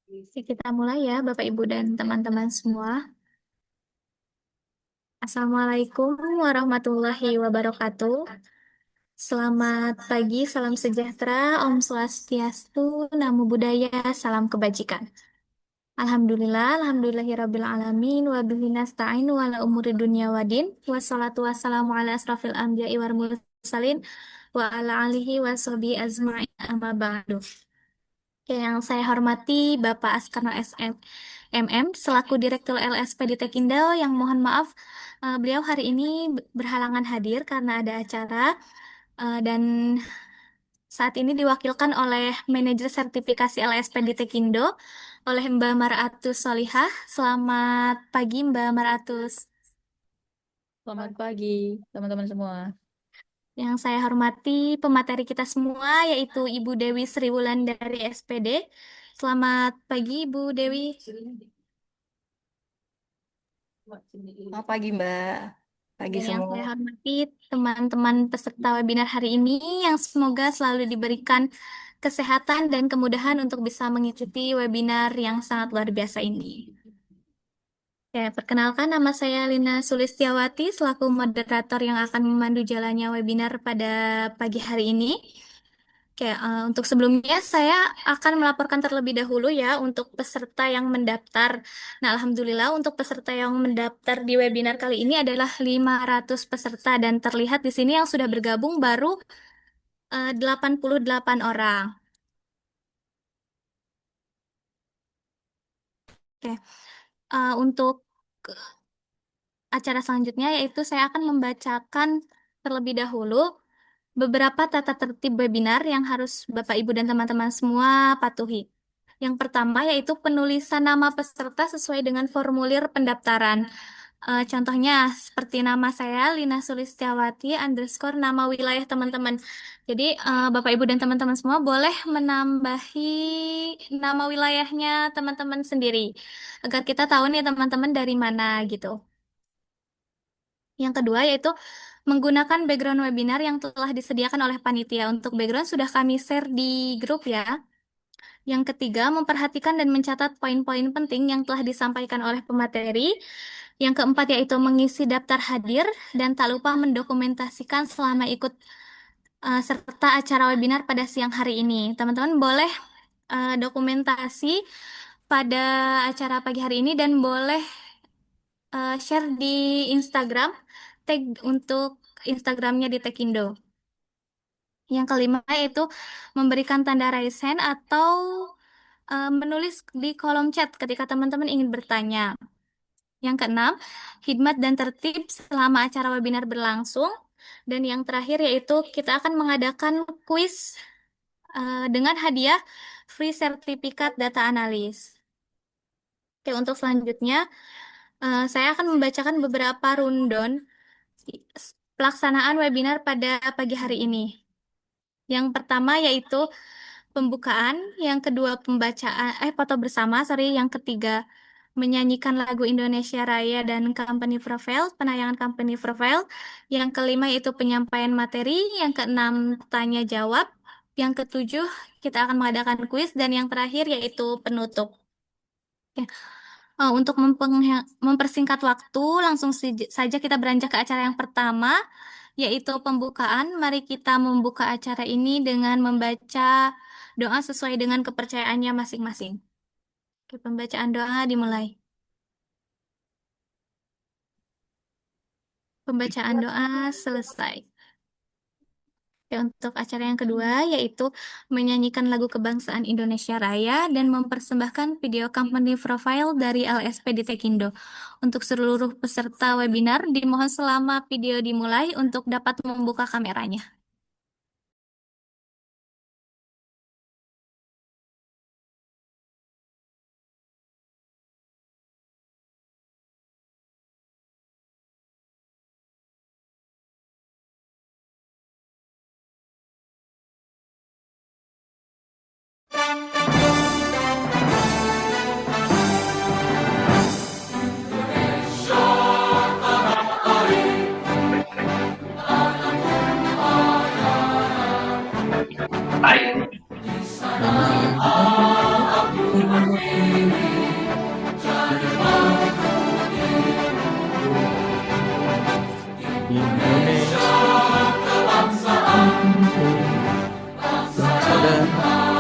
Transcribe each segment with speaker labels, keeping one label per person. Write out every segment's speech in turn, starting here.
Speaker 1: Oke, kita mulai ya, Bapak, Ibu, dan teman-teman semua. Assalamualaikum warahmatullahi wabarakatuh. Selamat pagi, salam sejahtera, Om Swastiastu, Namo Buddhaya, salam kebajikan. Alhamdulillahirabbil alamin, wa bihi nasta'in wa ala umuri dunya waddin, wassalatu wassalamu ala asrafil anbiya'i wal mursalin, wa ala alihi wa sahbihi ajma'in amma ba'du. Yang saya hormati Bapak Askarno MM selaku Direktur LSPD Tekindo, yang mohon maaf beliau hari ini berhalangan hadir karena ada acara, dan saat ini diwakilkan oleh Manajer Sertifikasi LSPD Tekindo oleh Mbak Maratus Solihah. Selamat pagi Mbak Maratus.
Speaker 2: Selamat pagi, teman-teman semua.
Speaker 1: Yang saya hormati pemateri kita semua yaitu Ibu Dewi Sriwulan dari SPD. Selamat pagi Ibu Dewi.
Speaker 2: Selamat pagi, Mbak. Pagi
Speaker 1: Dan yang
Speaker 2: semua.
Speaker 1: saya hormati teman-teman peserta webinar hari ini yang semoga selalu diberikan kesehatan dan kemudahan untuk bisa mengikuti webinar yang sangat luar biasa ini. Ya, perkenalkan nama saya Lina Sulistiawati selaku moderator yang akan memandu jalannya webinar pada pagi hari ini. Oke, untuk sebelumnya saya akan melaporkan terlebih dahulu ya untuk peserta yang mendaftar. Nah, alhamdulillah untuk peserta yang mendaftar di webinar kali ini adalah 500 peserta dan terlihat di sini yang sudah bergabung baru 88 orang. Oke, untuk acara selanjutnya yaitu saya akan membacakan terlebih dahulu beberapa tata tertib webinar yang harus Bapak, Ibu, dan teman-teman semua patuhi. Yang pertama yaitu penulisan nama peserta sesuai dengan formulir pendaftaran. Contohnya seperti nama saya, Lina Sulistiawati, underscore nama wilayah teman-teman. Jadi Bapak, Ibu, dan teman-teman semua boleh menambahi nama wilayahnya teman-teman sendiri. Agar kita tahu nih teman-teman dari mana gitu. Yang kedua yaitu menggunakan background webinar yang telah disediakan oleh panitia. Untuk background sudah kami share di grup ya. Yang ketiga, memperhatikan dan mencatat poin-poin penting yang telah disampaikan oleh pemateri. Yang keempat yaitu mengisi daftar hadir dan tak lupa mendokumentasikan selama ikut serta acara webinar pada siang hari ini. Teman-teman boleh dokumentasi pada acara pagi hari ini dan boleh share di Instagram, tag untuk Instagramnya di Tekindo. Yang kelima yaitu memberikan tanda raise hand atau menulis di kolom chat ketika teman-teman ingin bertanya. Yang keenam, khidmat dan tertib selama acara webinar berlangsung. Dan yang terakhir yaitu kita akan mengadakan kuis dengan hadiah free sertifikat data analis. Oke, untuk selanjutnya saya akan membacakan beberapa rundown pelaksanaan webinar pada pagi hari ini. Yang pertama yaitu pembukaan, yang kedua pembacaan foto bersama, yang ketiga menyanyikan lagu Indonesia Raya dan company profile, penayangan company profile, yang kelima yaitu penyampaian materi, yang keenam tanya jawab, yang ketujuh kita akan mengadakan kuis, dan yang terakhir yaitu penutup. Ya. Untuk mempersingkat waktu, langsung saja kita beranjak ke acara yang pertama, yaitu pembukaan. Mari kita membuka acara ini dengan membaca doa sesuai dengan kepercayaannya masing-masing. Oke, pembacaan doa dimulai. Pembacaan doa selesai. Oke, untuk acara yang kedua, yaitu menyanyikan lagu kebangsaan Indonesia Raya dan mempersembahkan video company profile dari LSPD Tekindo. Untuk seluruh peserta webinar, dimohon selama video dimulai untuk dapat membuka kameranya.
Speaker 3: Indonesia ku bangsa dan tanah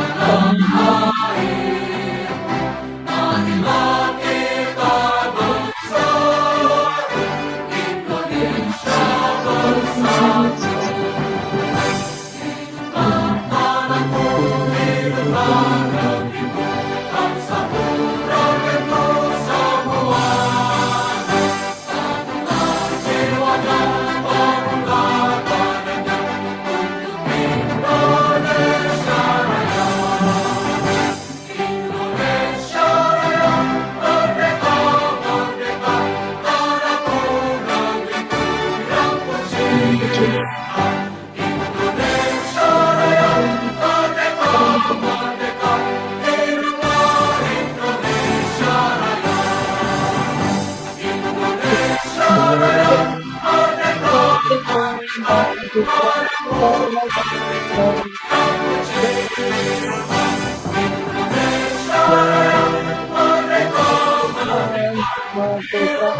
Speaker 4: Merdeka,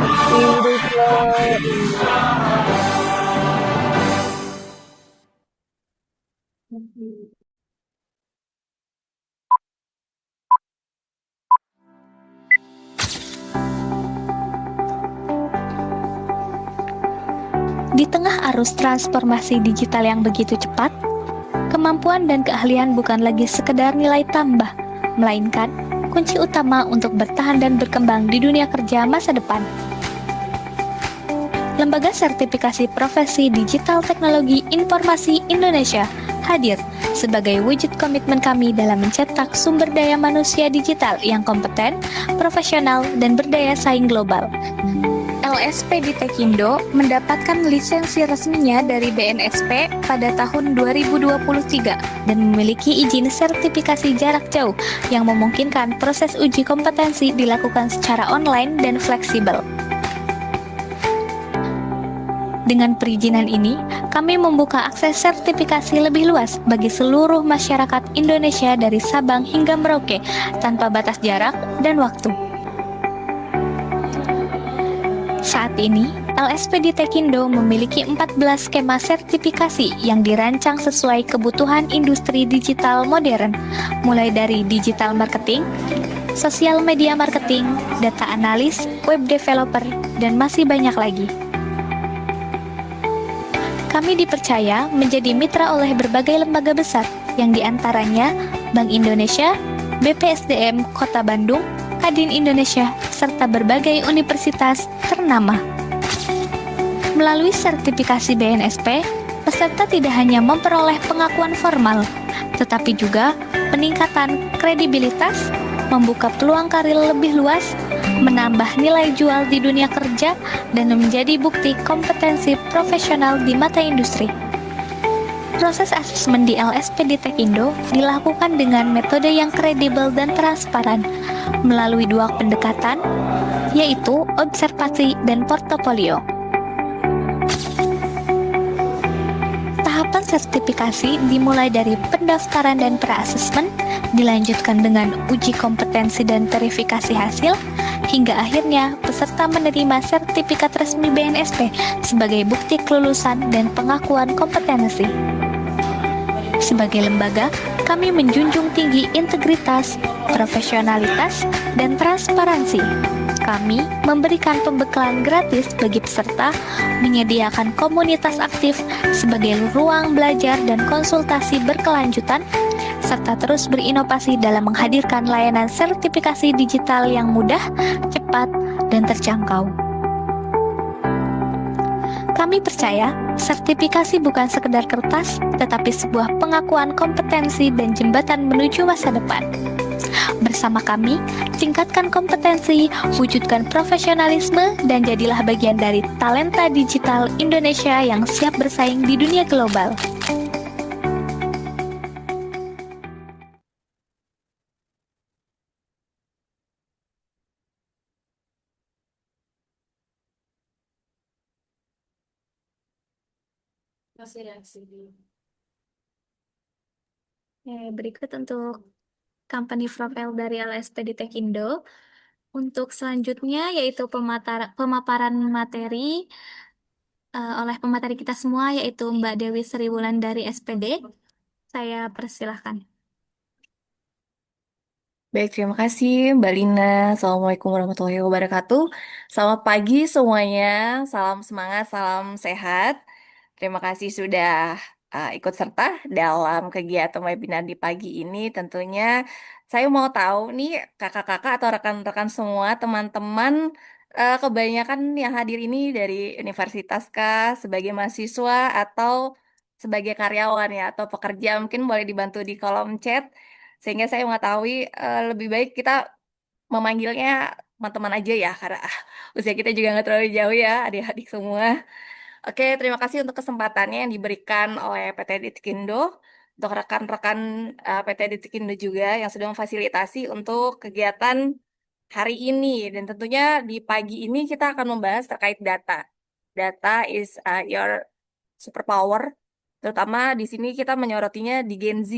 Speaker 4: hiduplah Indonesia.
Speaker 1: Di tengah arus transformasi digital yang begitu cepat, kemampuan dan keahlian bukan lagi sekedar nilai tambah, melainkan kunci utama untuk bertahan dan berkembang di dunia kerja masa depan. Lembaga Sertifikasi Profesi Digital Teknologi Informasi Indonesia hadir sebagai wujud komitmen kami dalam mencetak sumber daya manusia digital yang kompeten, profesional, dan berdaya saing global. LSP di Tekindo mendapatkan lisensi resminya dari BNSP pada tahun 2023 dan memiliki izin sertifikasi jarak jauh yang memungkinkan proses uji kompetensi dilakukan secara online dan fleksibel. Dengan perizinan ini, kami membuka akses sertifikasi lebih luas bagi seluruh masyarakat Indonesia dari Sabang hingga Merauke tanpa batas jarak dan waktu. Saat ini, LSPD Tekindo memiliki 14 skema sertifikasi yang dirancang sesuai kebutuhan industri digital modern, mulai dari digital marketing, sosial media marketing, data analis, web developer, dan masih banyak lagi. Kami dipercaya menjadi mitra oleh berbagai lembaga besar, yang diantaranya Bank Indonesia, BPSDM Kota Bandung, Kadin Indonesia, serta berbagai universitas ternama. Melalui sertifikasi BNSP, peserta tidak hanya memperoleh pengakuan formal, tetapi juga peningkatan kredibilitas, membuka peluang karir lebih luas, menambah nilai jual di dunia kerja, dan menjadi bukti kompetensi profesional di mata industri. Proses asesmen di LSPD Tekindo dilakukan dengan metode yang kredibel dan transparan melalui dua pendekatan, yaitu observasi dan portofolio. Tahapan sertifikasi dimulai dari pendaftaran dan pra-asesmen, dilanjutkan dengan uji kompetensi dan verifikasi hasil, hingga akhirnya peserta menerima sertifikat resmi BNSP sebagai bukti kelulusan dan pengakuan kompetensi. Sebagai lembaga, kami menjunjung tinggi integritas, profesionalitas, dan transparansi. Kami memberikan pembekalan gratis bagi peserta, menyediakan komunitas aktif sebagai ruang belajar dan konsultasi berkelanjutan, serta terus berinovasi dalam menghadirkan layanan sertifikasi digital yang mudah, cepat, dan terjangkau. Kami percaya, sertifikasi bukan sekedar kertas, tetapi sebuah pengakuan kompetensi dan jembatan menuju masa depan. Bersama kami, tingkatkan kompetensi, wujudkan profesionalisme, dan jadilah bagian dari talenta digital Indonesia yang siap bersaing di dunia global. Berikut untuk company profile dari LSPD Tekindo. Untuk selanjutnya yaitu pemaparan materi oleh pemateri kita semua, yaitu Mbak Dewi Sriwulan dari SPD. Saya persilahkan.
Speaker 2: Baik, terima kasih Mbak Lina. Assalamualaikum warahmatullahi wabarakatuh. Selamat pagi semuanya. Salam semangat, salam sehat. Terima kasih sudah ikut serta dalam kegiatan webinar di pagi ini. Tentunya saya mau tahu nih kakak-kakak atau rekan-rekan semua, teman-teman, kebanyakan yang hadir ini dari universitas kah, sebagai mahasiswa atau sebagai karyawan ya, atau pekerja. Mungkin boleh dibantu di kolom chat sehingga saya mengetahui lebih baik kita memanggilnya teman-teman aja ya, karena usia kita juga nggak terlalu jauh ya, adik-adik semua. Oke, terima kasih untuk kesempatannya yang diberikan oleh PT Ditkindo, untuk rekan-rekan PT Ditkindo juga yang sudah memfasilitasi untuk kegiatan hari ini. Dan tentunya di pagi ini kita akan membahas terkait data. Data is your superpower. Terutama di sini kita menyorotinya di Gen Z.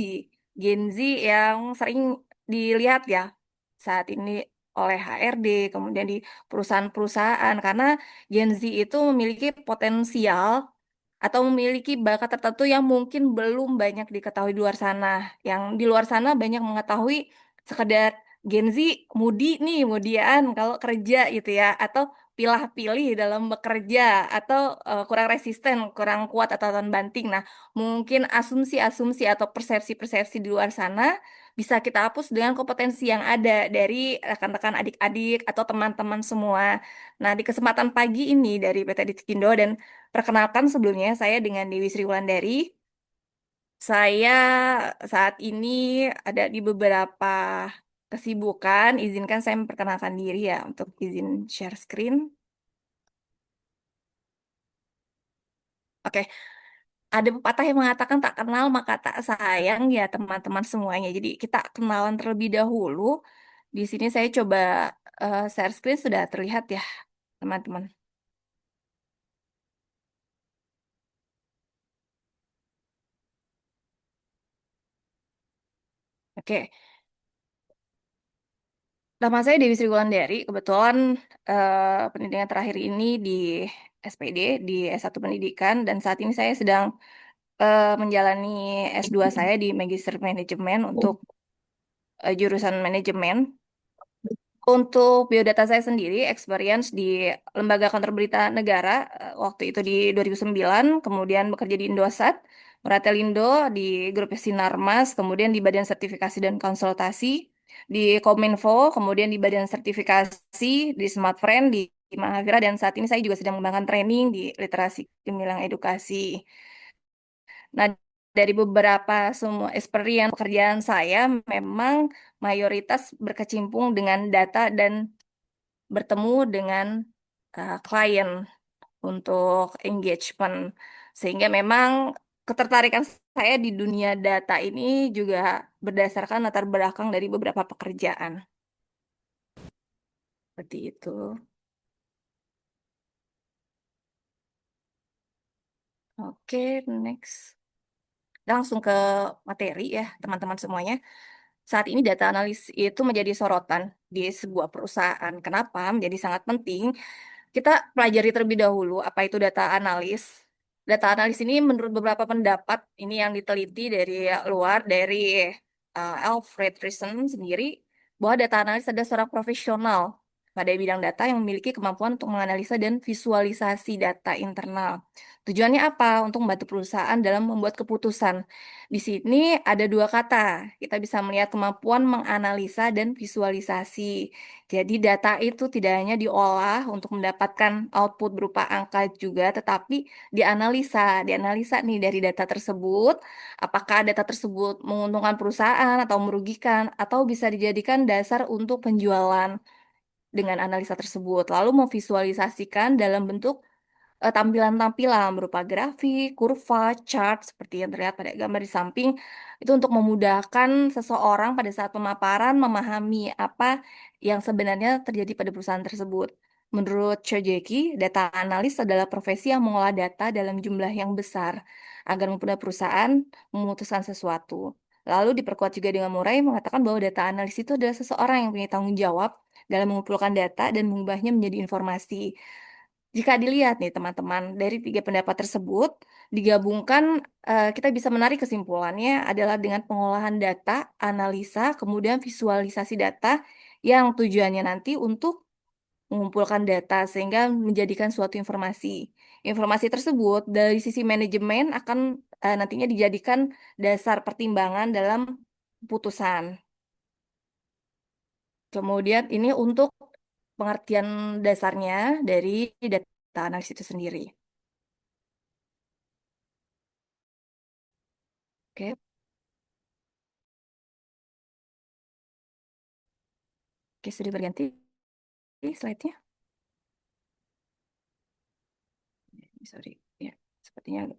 Speaker 2: Gen Z yang sering dilihat ya saat ini oleh HRD, kemudian di perusahaan-perusahaan. Karena Gen Z itu memiliki potensial atau memiliki bakat tertentu yang mungkin belum banyak diketahui di luar sana. Yang di luar sana banyak mengetahui sekedar Gen Z mudi nih, mudian kalau kerja gitu ya, atau pilah-pilih dalam bekerja, atau kurang resisten, kurang kuat atau tahan banting. Nah, mungkin asumsi-asumsi atau persepsi-persepsi di luar sana bisa kita hapus dengan kompetensi yang ada dari rekan-rekan adik-adik atau teman-teman semua. Nah, di kesempatan pagi ini dari PT Ditkindo dan perkenalkan sebelumnya saya dengan Dewi Sri Wulandari. Saya saat ini ada di beberapa kesibukan. Izinkan saya memperkenalkan diri ya untuk izin share screen. Oke, ada pepatah yang mengatakan tak kenal maka tak sayang ya teman-teman semuanya. Jadi kita kenalan terlebih dahulu. Di sini saya coba share screen sudah terlihat ya teman-teman. Oke, nama saya Dewi Sri Wulandari. Kebetulan pendidikan terakhir ini di SPD, di S1 Pendidikan, dan saat ini saya sedang menjalani S2 saya di Magister Manajemen untuk jurusan manajemen. Untuk biodata saya sendiri, experience di Lembaga Kantor Berita Negara, waktu itu di 2009, kemudian bekerja di Indosat, Meratelindo, di Grup Sinarmas, kemudian di Badan Sertifikasi dan Konsultasi, di Kominfo, kemudian di Badan Sertifikasi, di Smartfriend, di Mahagra, dan saat ini saya juga sedang mengembangkan training di literasi gemilang edukasi. Nah, dari beberapa semua experience pekerjaan saya memang mayoritas berkecimpung dengan data dan bertemu dengan klien untuk engagement. Sehingga memang ketertarikan saya di dunia data ini juga berdasarkan latar belakang dari beberapa pekerjaan. Seperti itu. Oke, next. Langsung ke materi ya, teman-teman semuanya. Saat ini data analis itu menjadi sorotan di sebuah perusahaan. Kenapa? Menjadi sangat penting. Kita pelajari terlebih dahulu apa itu data analis. Data analis ini menurut beberapa pendapat, ini yang diteliti dari luar, dari Alfred Risen sendiri, bahwa data analis adalah seorang profesional pada bidang data yang memiliki kemampuan untuk menganalisa dan visualisasi data internal. Tujuannya apa? Untuk membantu perusahaan dalam membuat keputusan. Di sini ada dua kata. Kita bisa melihat kemampuan menganalisa dan visualisasi. Jadi data itu tidak hanya diolah untuk mendapatkan output berupa angka juga, tetapi dianalisa nih dari data tersebut, apakah data tersebut menguntungkan perusahaan atau merugikan, atau bisa dijadikan dasar untuk penjualan dengan analisa tersebut. Lalu memvisualisasikan dalam bentuk tampilan-tampilan berupa grafik, kurva, chart seperti yang terlihat pada gambar di samping itu untuk memudahkan seseorang pada saat pemaparan memahami apa yang sebenarnya terjadi pada perusahaan tersebut. Menurut Chojeki, data analis adalah profesi yang mengolah data dalam jumlah yang besar agar mempermudah perusahaan memutuskan sesuatu. Lalu diperkuat juga dengan Murray mengatakan bahwa data analis itu adalah seseorang yang punya tanggung jawab dalam mengumpulkan data dan mengubahnya menjadi informasi. Jika dilihat nih teman-teman, dari tiga pendapat tersebut, digabungkan kita bisa menarik kesimpulannya adalah dengan pengolahan data, analisa, kemudian visualisasi data yang tujuannya nanti untuk mengumpulkan data sehingga menjadikan suatu informasi. Informasi tersebut dari sisi manajemen akan nantinya dijadikan dasar pertimbangan dalam putusan. Kemudian ini untuk pengertian dasarnya dari data analisis itu sendiri. Oke, oke sudah berganti slide-nya. Sorry, ya, sepertinya.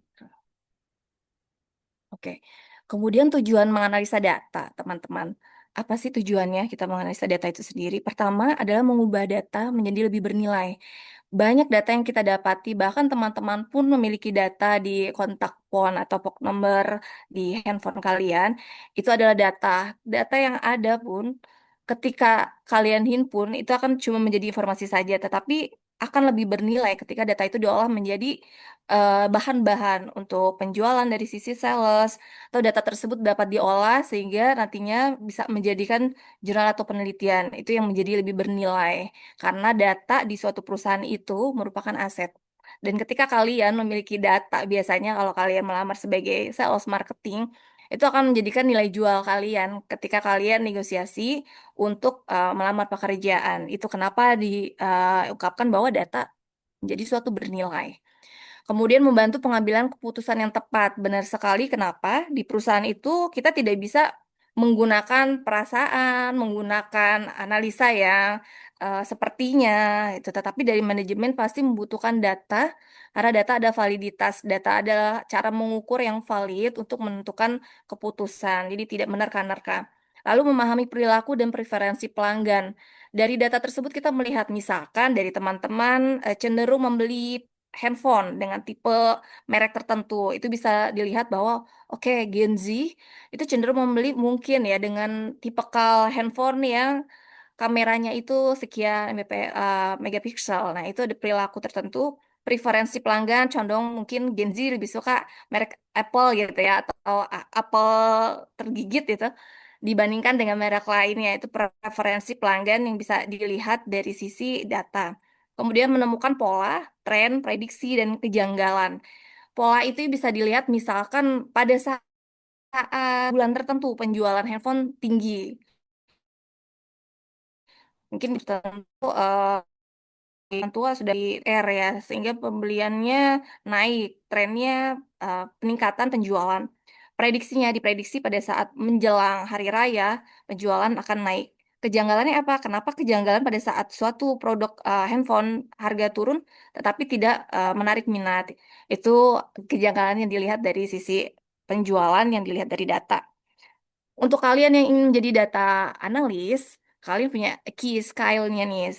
Speaker 2: Oke, kemudian tujuan menganalisa data, teman-teman. Apa sih tujuannya kita menganalisa data itu sendiri? Pertama adalah mengubah data menjadi lebih bernilai. Banyak data yang kita dapati, bahkan teman-teman pun memiliki data di kontak phone atau POK number di handphone kalian. Itu adalah data. Data yang ada pun, ketika kalian himpun, itu akan cuma menjadi informasi saja, tetapi akan lebih bernilai ketika data itu diolah menjadi bahan-bahan untuk penjualan dari sisi sales, atau data tersebut dapat diolah sehingga nantinya bisa menjadikan jurnal atau penelitian. Itu yang menjadi lebih bernilai. Karena data di suatu perusahaan itu merupakan aset. Dan ketika kalian memiliki data, biasanya kalau kalian melamar sebagai sales marketing, itu akan menjadikan nilai jual kalian ketika kalian negosiasi untuk melamar pekerjaan. Itu kenapa diungkapkan bahwa data menjadi suatu bernilai. Kemudian membantu pengambilan keputusan yang tepat. Benar sekali, kenapa? Di perusahaan itu kita tidak bisa menggunakan perasaan, menggunakan analisa yang sepertinya itu. Tetapi dari manajemen pasti membutuhkan data, karena data ada validitas, data adalah cara mengukur yang valid untuk menentukan keputusan. Jadi tidak menerka-nerka. Lalu memahami perilaku dan preferensi pelanggan. Dari data tersebut kita melihat misalkan dari teman-teman cenderung membeli handphone dengan tipe merek tertentu. Itu bisa dilihat bahwa oke, Gen Z itu cenderung membeli mungkin ya dengan tipikal handphone yang kameranya itu sekian megapiksel. Nah, itu ada perilaku tertentu, preferensi pelanggan condong mungkin Gen Z lebih suka merek Apple gitu ya, atau Apple tergigit gitu dibandingkan dengan merek lainnya. Itu preferensi pelanggan yang bisa dilihat dari sisi data. Kemudian menemukan pola, tren, prediksi, dan kejanggalan. Pola itu bisa dilihat misalkan pada saat bulan tertentu penjualan handphone tinggi. Mungkin tertentu orang tua sudah di R ya, sehingga pembeliannya naik, trennya peningkatan penjualan. Prediksinya diprediksi pada saat menjelang hari raya, penjualan akan naik. Kejanggalannya apa? Kenapa kejanggalan pada saat suatu produk handphone harga turun, tetapi tidak menarik minat? Itu kejanggalan yang dilihat dari sisi penjualan yang dilihat dari data. Untuk kalian yang ingin menjadi data analis, kalian punya key skill-nya nih,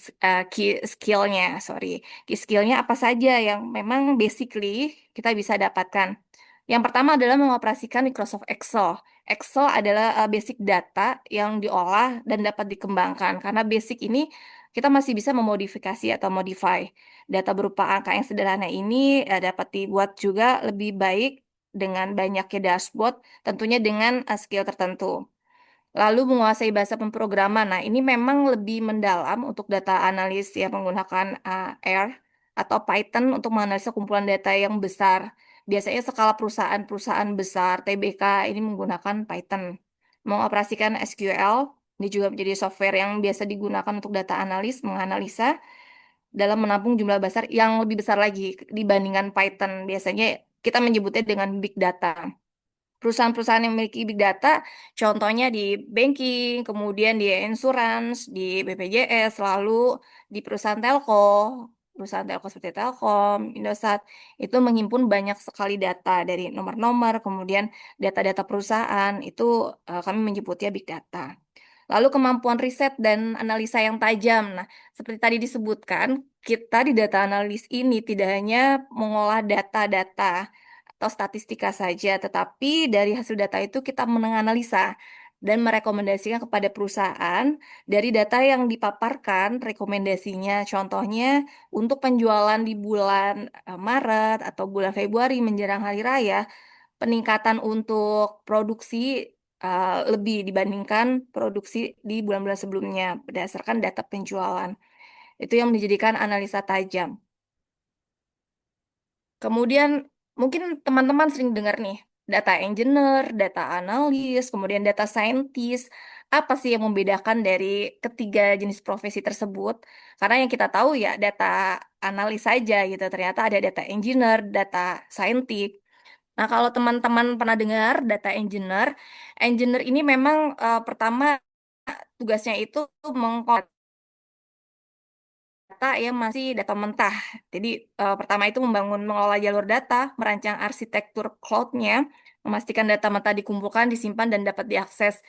Speaker 2: key skill-nya, sorry. Key skill-nya apa saja yang memang basically kita bisa dapatkan. Yang pertama adalah mengoperasikan Microsoft Excel. Excel adalah basic data yang diolah dan dapat dikembangkan. Karena basic ini kita masih bisa memodifikasi atau modify. Data berupa angka yang sederhana ini dapat dibuat juga lebih baik dengan banyaknya dashboard, tentunya dengan skill tertentu. Lalu menguasai bahasa pemrograman. Nah, ini memang lebih mendalam untuk data analis yang menggunakan R atau Python untuk menganalisa kumpulan data yang besar. Biasanya skala perusahaan-perusahaan besar, TBK, ini menggunakan Python. Mengoperasikan SQL, ini juga menjadi software yang biasa digunakan untuk data analis, menganalisa dalam menampung jumlah besar yang lebih besar lagi dibandingkan Python. Biasanya kita menyebutnya dengan big data. Perusahaan-perusahaan yang memiliki big data, contohnya di banking, kemudian di insurance, di BPJS, lalu di perusahaan telco seperti Telkom, Indosat, itu menghimpun banyak sekali data dari nomor-nomor, kemudian data-data perusahaan, itu kami menyebutnya big data. Lalu kemampuan riset dan analisa yang tajam. Nah, seperti tadi disebutkan, kita di data analis ini tidak hanya mengolah data-data atau statistika saja, tetapi dari hasil data itu kita menganalisa dan merekomendasikan kepada perusahaan dari data yang dipaparkan rekomendasinya. Contohnya untuk penjualan di bulan Maret atau bulan Februari menjelang hari raya, peningkatan untuk produksi lebih dibandingkan produksi di bulan-bulan sebelumnya berdasarkan data penjualan. Itu yang menjadikan analisa tajam. Kemudian mungkin teman-teman sering dengar nih, data engineer, data analis, kemudian data scientist. Apa sih yang membedakan dari ketiga jenis profesi tersebut? Karena yang kita tahu ya data analis saja gitu. Ternyata ada data engineer, data scientist. Nah, kalau teman-teman pernah dengar data engineer, engineer ini memang pertama tugasnya itu data yang masih data mentah. Jadi pertama itu membangun mengelola jalur data, merancang arsitektur cloud-nya, memastikan data mentah dikumpulkan, disimpan dan dapat diakses.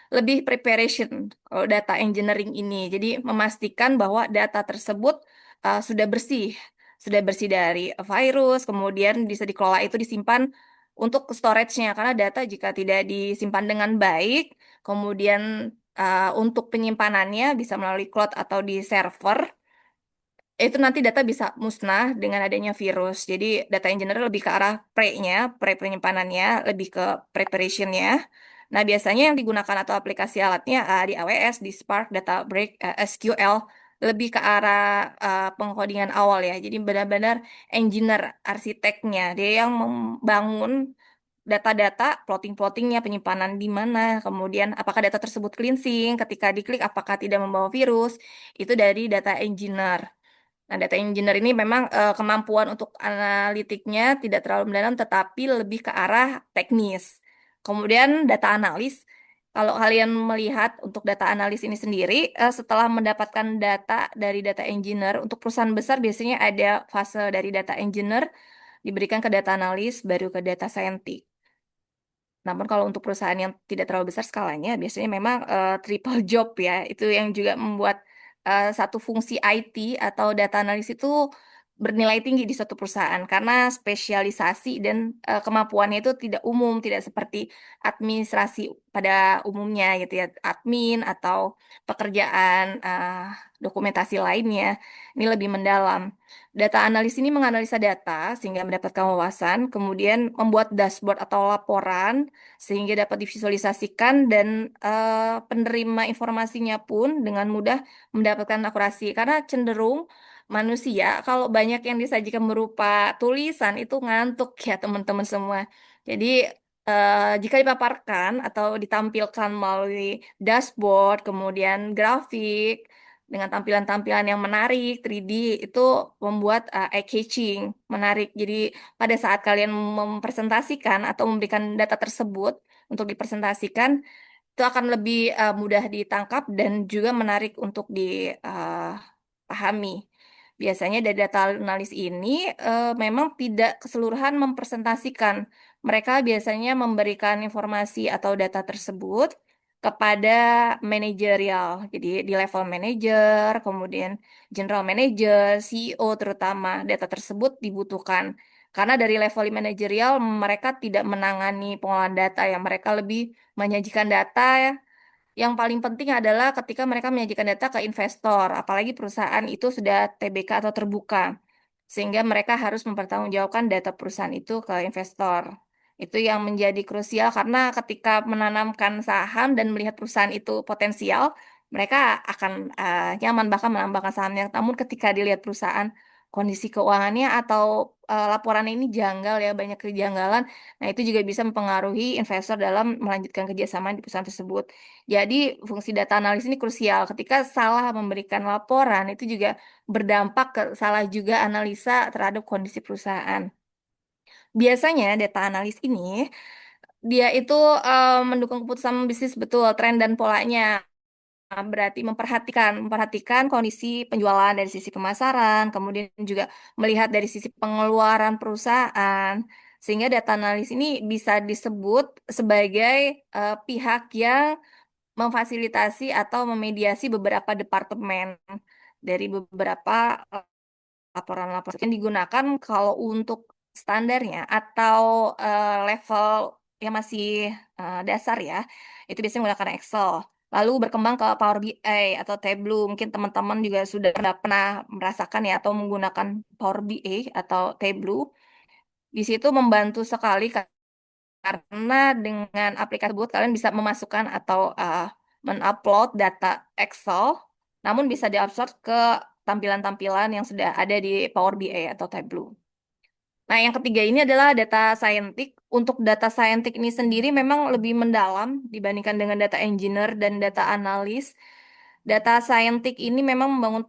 Speaker 2: Lebih preparation kalau data engineering ini. Jadi memastikan bahwa data tersebut sudah bersih dari virus, kemudian bisa dikelola itu disimpan untuk storage-nya karena data jika tidak disimpan dengan baik, kemudian untuk penyimpanannya bisa melalui cloud atau di server itu nanti data bisa musnah dengan adanya virus. Jadi data engineer lebih ke arah pre-nya, pre-penyimpanannya, lebih ke preparation-nya. Nah, biasanya yang digunakan atau aplikasi alatnya di AWS, di Spark, Databricks, SQL, lebih ke arah pengkodingan awal ya. Jadi benar-benar engineer, arsiteknya, dia yang membangun data-data, plotting-plottingnya, penyimpanan di mana, kemudian apakah data tersebut cleansing, ketika diklik apakah tidak membawa virus, itu dari data engineer. Nah, data engineer ini memang kemampuan untuk analitiknya tidak terlalu mendalam, tetapi lebih ke arah teknis. Kemudian data analis, kalau kalian melihat untuk data analis ini sendiri, setelah mendapatkan data dari data engineer, untuk perusahaan besar biasanya ada fase dari data engineer, diberikan ke data analis, baru ke data scientist. Namun kalau untuk perusahaan yang tidak terlalu besar skalanya, biasanya memang triple job ya. Itu yang juga membuat satu fungsi IT atau data analis itu bernilai tinggi di suatu perusahaan karena spesialisasi dan kemampuannya itu tidak umum, tidak seperti administrasi pada umumnya gitu ya, admin atau pekerjaan dokumentasi lainnya. Ini lebih mendalam. Data analis ini menganalisa data sehingga mendapatkan wawasan, kemudian membuat dashboard atau laporan sehingga dapat divisualisasikan dan penerima informasinya pun dengan mudah mendapatkan akurasi karena cenderung manusia kalau banyak yang disajikan berupa tulisan itu ngantuk ya teman-teman semua. Jadi jika dipaparkan atau ditampilkan melalui dashboard, kemudian grafik dengan tampilan-tampilan yang menarik 3D itu membuat eye-catching, menarik. Jadi pada saat kalian mempresentasikan atau memberikan data tersebut untuk dipresentasikan, itu akan lebih mudah ditangkap dan juga menarik untuk dipahami. Biasanya dari data analis ini memang tidak keseluruhan mempresentasikan. Mereka biasanya memberikan informasi atau data tersebut kepada manajerial. Jadi di level manager, kemudian general manager, CEO terutama, data tersebut dibutuhkan. Karena dari level manajerial mereka tidak menangani pengolahan data ya, mereka lebih menyajikan data ya. Yang paling penting adalah ketika mereka menyajikan data ke investor, apalagi perusahaan itu sudah TBK atau terbuka, sehingga mereka harus mempertanggungjawabkan data perusahaan itu ke investor. Itu yang menjadi krusial karena ketika menanamkan saham dan melihat perusahaan itu potensial, mereka akan nyaman bahkan menambahkan sahamnya. Namun ketika dilihat perusahaan kondisi keuangannya atau laporan ini janggal ya, banyak kejanggalan, nah itu juga bisa mempengaruhi investor dalam melanjutkan kerjasama di perusahaan tersebut. Jadi fungsi data analis ini krusial. Ketika salah memberikan laporan, itu juga berdampak ke salah juga analisa terhadap kondisi perusahaan. Biasanya data analis ini dia itu mendukung keputusan bisnis betul, tren dan polanya. Berarti memperhatikan kondisi penjualan dari sisi pemasaran, kemudian juga melihat dari sisi pengeluaran perusahaan, sehingga data analis ini bisa disebut sebagai pihak yang memfasilitasi atau memediasi beberapa departemen dari beberapa laporan-laporan yang digunakan kalau untuk standarnya atau level yang masih dasar ya, itu biasanya menggunakan Excel. Lalu berkembang ke Power BI atau Tableau. Mungkin teman-teman juga sudah pernah merasakan ya atau menggunakan Power BI atau Tableau. Di situ membantu sekali karena dengan aplikasi tersebut kalian bisa memasukkan atau menupload data Excel, namun bisa diupload ke tampilan-tampilan yang sudah ada di Power BI atau Tableau. Nah, yang ketiga ini adalah data scientist. Untuk data scientist ini sendiri memang lebih mendalam dibandingkan dengan data engineer dan data analis. Data scientist ini memang membangun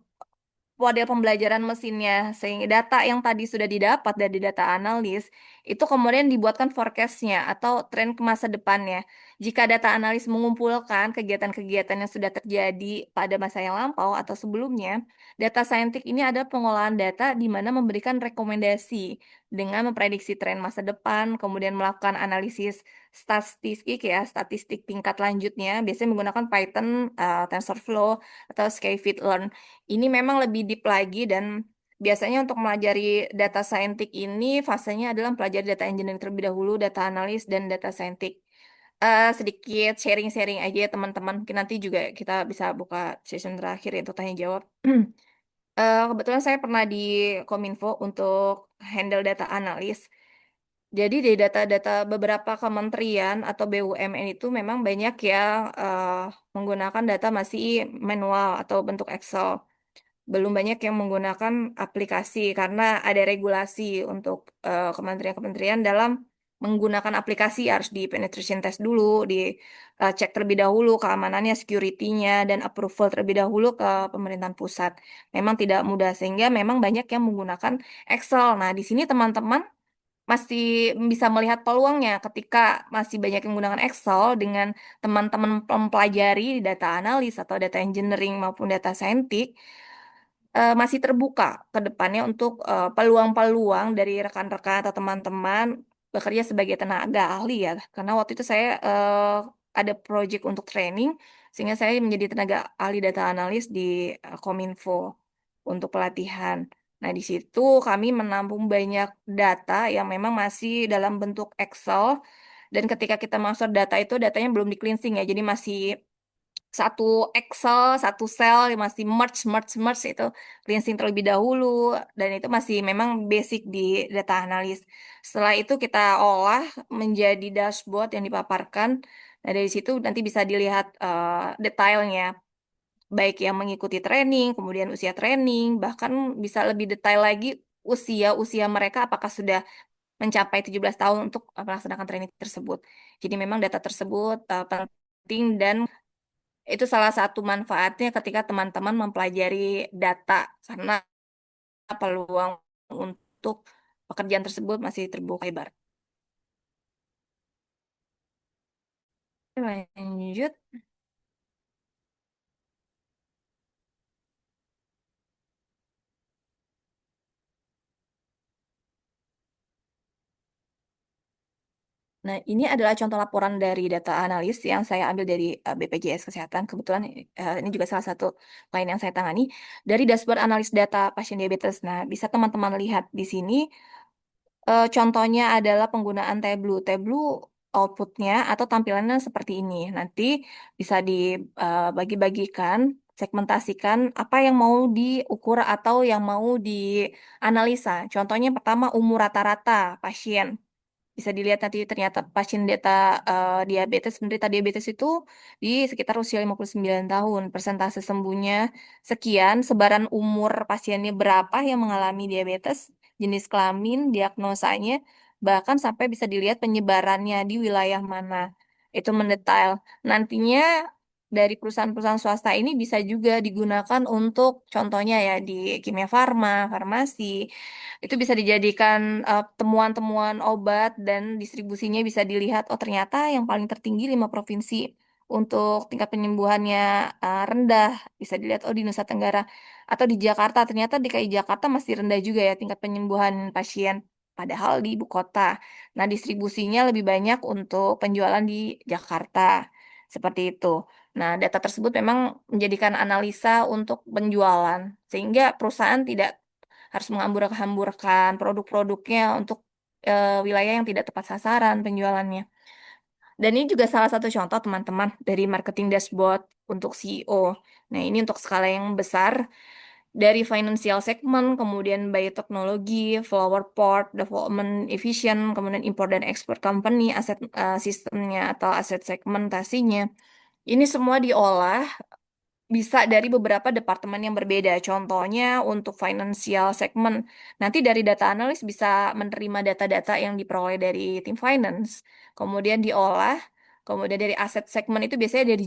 Speaker 2: model pembelajaran mesinnya sehingga data yang tadi sudah didapat dari data analis itu kemudian dibuatkan forecast-nya atau tren ke masa depannya. Jika data analis mengumpulkan kegiatan-kegiatan yang sudah terjadi pada masa yang lampau atau sebelumnya, data scientist ini ada pengolahan data di mana memberikan rekomendasi dengan memprediksi tren masa depan, kemudian melakukan analisis statistik ya, statistik tingkat lanjutnya, biasanya menggunakan Python, TensorFlow, atau Scikit-learn. Ini memang lebih deep lagi dan biasanya untuk mempelajari data scientist ini fasenya adalah mempelajari data engineering terlebih dahulu, data analis, dan data scientist. Sedikit sharing-sharing aja ya teman-teman. Mungkin nanti juga kita bisa buka session terakhir ya untuk tanya jawab. Kebetulan saya pernah di Kominfo untuk handle data analis. Jadi di data-data beberapa kementerian atau BUMN itu memang banyak yang menggunakan data masih manual atau bentuk Excel. Belum banyak yang menggunakan aplikasi karena ada regulasi untuk kementerian-kementerian dalam menggunakan aplikasi harus di penetration test dulu, cek terlebih dahulu keamanannya, security-nya, dan approval terlebih dahulu ke pemerintahan pusat. Memang tidak mudah sehingga memang banyak yang menggunakan Excel. Nah, di sini teman-teman masih bisa melihat peluangnya ketika masih banyak yang menggunakan Excel dengan teman-teman mempelajari data analis atau data engineering maupun data scientist masih terbuka ke depannya untuk peluang-peluang dari rekan-rekan atau teman-teman bekerja sebagai tenaga ahli ya. Karena waktu itu saya ada project untuk training sehingga saya menjadi tenaga ahli data analis di Kominfo untuk pelatihan. Nah, di situ kami menampung banyak data yang memang masih dalam bentuk Excel dan ketika kita masuk data itu datanya belum di cleansing ya. Jadi masih satu Excel, satu sel yang masih merge, merge, merge itu cleansing terlebih dahulu dan itu masih memang basic di data analis. Setelah itu kita olah menjadi dashboard yang dipaparkan. Nah, dari situ nanti bisa dilihat detailnya, baik yang mengikuti training, kemudian usia training, bahkan bisa lebih detail lagi usia-usia mereka apakah sudah mencapai 17 tahun untuk melaksanakan training tersebut. Jadi memang data tersebut penting dan itu salah satu manfaatnya ketika teman-teman mempelajari data, karena peluang untuk pekerjaan tersebut masih terbuka lebar. Lanjut. Nah, ini adalah contoh laporan dari data analis yang saya ambil dari BPJS Kesehatan. Kebetulan ini juga salah satu klien yang saya tangani. Dari dashboard analis data pasien diabetes. Nah, bisa teman-teman lihat di sini. Contohnya adalah penggunaan Tableau. Tableau outputnya atau tampilannya seperti ini. Nanti bisa dibagi-bagikan, segmentasikan apa yang mau diukur atau yang mau dianalisa. Contohnya pertama umur rata-rata pasien. Bisa dilihat nanti ternyata pasien data diabetes, penderita diabetes itu di sekitar usia 59 tahun. Persentase sembuhnya sekian, sebaran umur pasiennya berapa yang mengalami diabetes, jenis kelamin, diagnosanya, bahkan sampai bisa dilihat penyebarannya di wilayah mana. Itu mendetail. Nantinya dari perusahaan-perusahaan swasta ini bisa juga digunakan untuk contohnya ya di kimia farma, farmasi, itu bisa dijadikan temuan-temuan obat dan distribusinya bisa dilihat, oh ternyata yang paling tertinggi 5 provinsi untuk tingkat penyembuhannya rendah, bisa dilihat oh di Nusa Tenggara atau di Jakarta, ternyata DKI Jakarta masih rendah juga ya tingkat penyembuhan pasien, padahal di ibu kota. Nah, distribusinya lebih banyak untuk penjualan di Jakarta, seperti itu. Nah, data tersebut memang menjadikan analisa untuk penjualan, sehingga perusahaan tidak harus menghambur-hamburkan produk-produknya untuk wilayah yang tidak tepat sasaran penjualannya. Dan ini juga salah satu contoh teman-teman dari marketing dashboard untuk CEO. Nah, ini untuk skala yang besar dari financial segment, kemudian bioteknologi, flower pot, development efficient, kemudian import dan export company, aset sistemnya atau aset segmentasinya. Ini semua diolah bisa dari beberapa departemen yang berbeda. Contohnya untuk financial segment, nanti dari data analis bisa menerima data-data yang diperoleh dari tim finance, kemudian diolah, kemudian dari aset segment itu biasanya dari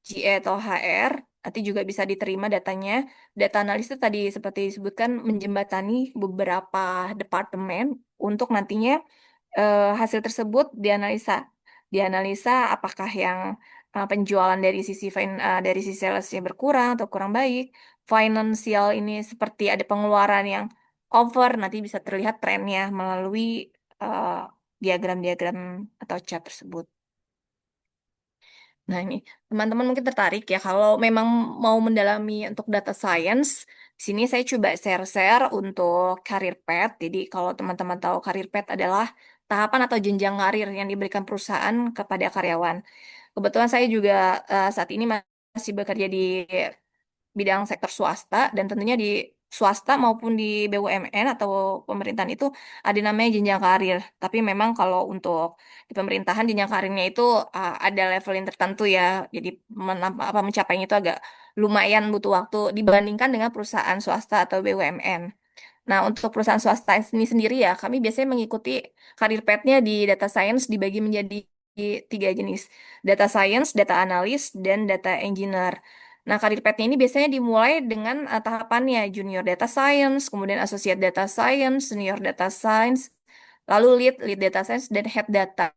Speaker 2: GA atau HR, nanti juga bisa diterima datanya. Data analis itu tadi seperti disebutkan menjembatani beberapa departemen untuk nantinya hasil tersebut dianalisa. Dianalisa apakah yang penjualan dari dari sisi salesnya berkurang atau kurang baik. Financial ini seperti ada pengeluaran yang over, nanti bisa terlihat trennya melalui eh, diagram-diagram atau chart tersebut. Nah, ini teman-teman mungkin tertarik ya kalau memang mau mendalami untuk data science, di sini saya coba share-share untuk career path. Jadi kalau teman-teman tahu career path adalah tahapan atau jenjang karir yang diberikan perusahaan kepada karyawan. Kebetulan saya juga saat ini masih bekerja di bidang sektor swasta dan tentunya di swasta maupun di BUMN atau pemerintahan itu ada namanya jenjang karir. Tapi memang kalau untuk di pemerintahan jenjang karirnya itu ada level yang tertentu ya. Jadi mencapainya itu agak lumayan butuh waktu dibandingkan dengan perusahaan swasta atau BUMN. Nah, untuk perusahaan swasta ini sendiri ya, kami biasanya mengikuti karir path-nya di data science dibagi menjadi tiga jenis. Data science, data analis, dan data engineer. Nah, karir path-nya ini biasanya dimulai dengan tahapannya junior data science, kemudian associate data science, senior data science, lalu lead data science, dan head data.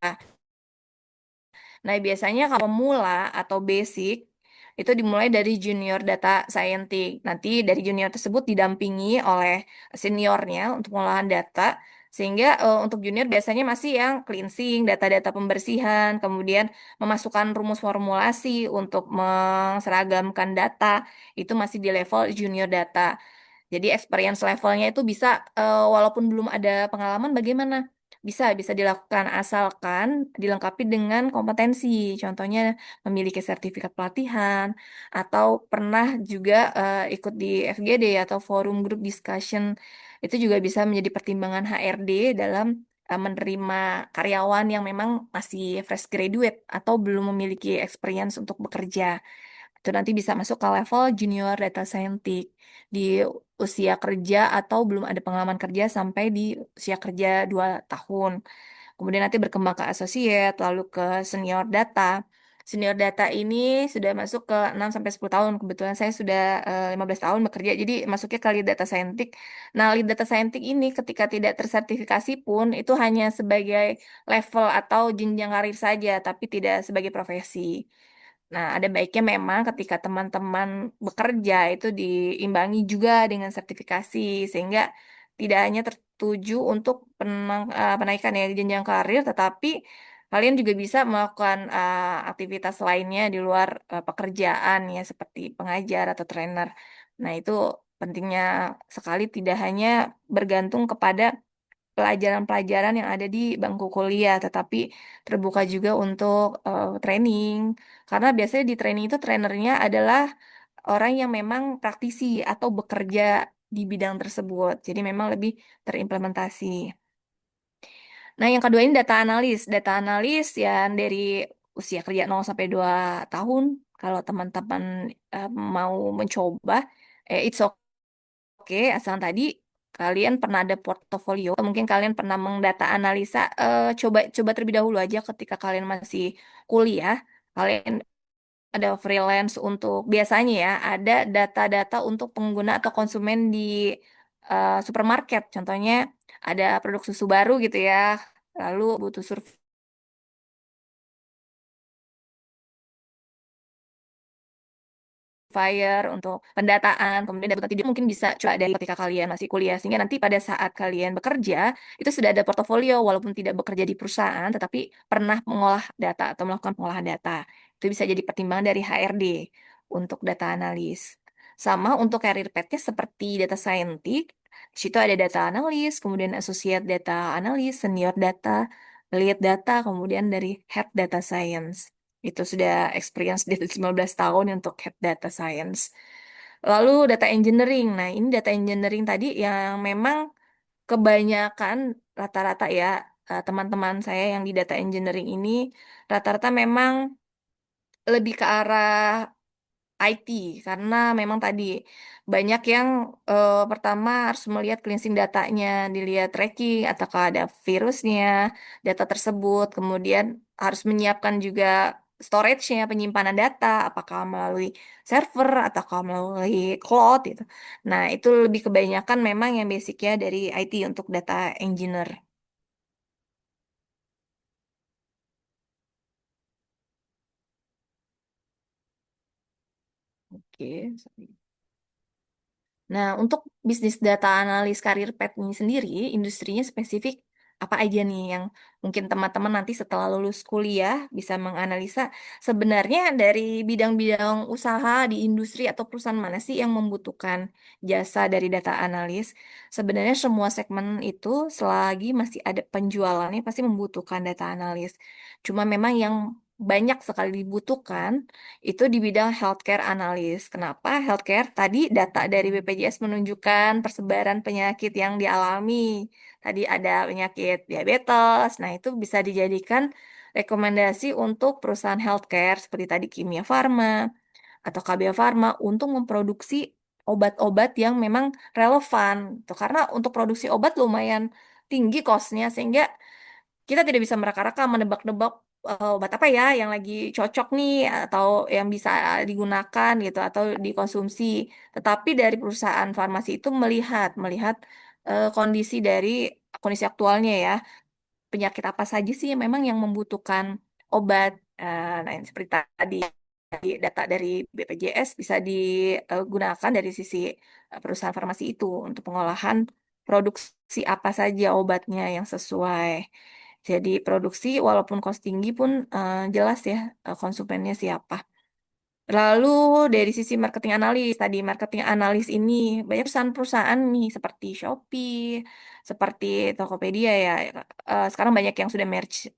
Speaker 2: Nah, biasanya kalau pemula atau basic itu dimulai dari junior data scientist. Nanti dari junior tersebut didampingi oleh seniornya untuk pengolahan data. Sehingga untuk junior biasanya masih yang cleansing, data-data pembersihan, kemudian memasukkan rumus formulasi untuk menseragamkan data, itu masih di level junior data. Jadi experience levelnya itu bisa walaupun belum ada pengalaman bagaimana? Bisa dilakukan asalkan dilengkapi dengan kompetensi. Contohnya memiliki sertifikat pelatihan atau pernah juga ikut di FGD atau forum group discussion. Itu juga bisa menjadi pertimbangan HRD dalam menerima karyawan yang memang masih fresh graduate atau belum memiliki experience untuk bekerja. Itu nanti bisa masuk ke level junior data scientist di usia kerja atau belum ada pengalaman kerja sampai di usia kerja 2 tahun. Kemudian nanti berkembang ke associate, lalu ke senior data. Senior data ini sudah masuk ke 6 sampai 10 tahun. Kebetulan saya sudah 15 tahun bekerja, jadi masuknya ke lead data scientist. Nah, lead data scientist ini ketika tidak tersertifikasi pun itu hanya sebagai level atau jenjang karir saja, tapi tidak sebagai profesi. Nah, ada baiknya memang ketika teman-teman bekerja itu diimbangi juga dengan sertifikasi sehingga tidak hanya tertuju untuk penaikan ya jenjang karir, tetapi kalian juga bisa melakukan aktivitas lainnya di luar pekerjaan ya seperti pengajar atau trainer. Nah, itu pentingnya sekali tidak hanya bergantung kepada pelajaran-pelajaran yang ada di bangku kuliah, tetapi terbuka juga untuk training. Karena biasanya di training itu trainernya adalah orang yang memang praktisi atau bekerja di bidang tersebut. Jadi memang lebih terimplementasi. Nah, yang kedua ini data analis. Data analis yang dari usia kerja 0 sampai 2 tahun. Kalau teman-teman mau mencoba, it's oke, asal tadi kalian pernah ada portofolio, atau mungkin kalian pernah mendata analisa, coba coba terlebih dahulu aja ketika kalian masih kuliah, kalian ada freelance untuk biasanya ya, ada data-data untuk pengguna atau konsumen di supermarket. Contohnya ada produk susu baru gitu ya, lalu butuh survei Fire untuk pendataan, kemudian dapat nanti dia mungkin bisa coba dari ketika kalian masih kuliah, sehingga nanti pada saat kalian bekerja, itu sudah ada portofolio, walaupun tidak bekerja di perusahaan, tetapi pernah mengolah data atau melakukan pengolahan data. Itu bisa jadi pertimbangan dari HRD untuk data analis. Sama untuk career path-nya seperti data scientist, di situ ada data analis, kemudian associate data analis, senior data, lead data, kemudian dari head data science. Itu sudah experience di 15 tahun untuk head data science. Lalu data engineering. Nah, ini data engineering tadi yang memang kebanyakan rata-rata ya teman-teman saya yang di data engineering ini rata-rata memang lebih ke arah IT karena memang tadi banyak yang pertama harus melihat cleansing datanya, dilihat tracking apakah ada virusnya, data tersebut, kemudian harus menyiapkan juga storage-nya, penyimpanan data, apakah melalui server ataukah melalui cloud gitu. Nah, itu lebih kebanyakan memang yang basicnya dari IT untuk data engineer. Oke. Nah, untuk bisnis data analis karir pet ini sendiri, industrinya spesifik apa aja nih yang mungkin teman-teman nanti setelah lulus kuliah bisa menganalisa sebenarnya dari bidang-bidang usaha di industri atau perusahaan mana sih yang membutuhkan jasa dari data analis. Sebenarnya semua segmen itu selagi masih ada penjualannya pasti membutuhkan data analis. Cuma memang yang banyak sekali dibutuhkan itu di bidang healthcare analis. Kenapa? Healthcare tadi data dari BPJS menunjukkan persebaran penyakit yang dialami. Tadi ada penyakit diabetes. Nah, itu bisa dijadikan rekomendasi untuk perusahaan healthcare seperti tadi Kimia Farma atau KB Farma untuk memproduksi obat-obat yang memang relevan. Tuh, karena untuk produksi obat lumayan tinggi kosnya sehingga kita tidak bisa mereka-reka menebak-nebak obat apa ya yang lagi cocok nih atau yang bisa digunakan gitu atau dikonsumsi. Tetapi dari perusahaan farmasi itu melihat melihat kondisi aktualnya ya, penyakit apa saja sih yang memang yang membutuhkan obat. Nah, yang seperti tadi data dari BPJS bisa digunakan dari sisi perusahaan farmasi itu untuk pengolahan produksi apa saja obatnya yang sesuai. Jadi produksi walaupun cost tinggi pun jelas ya konsumennya siapa. Lalu dari sisi marketing analis, tadi marketing analis ini banyak perusahaan-perusahaan nih seperti Shopee, seperti Tokopedia ya. Sekarang banyak yang sudah merge.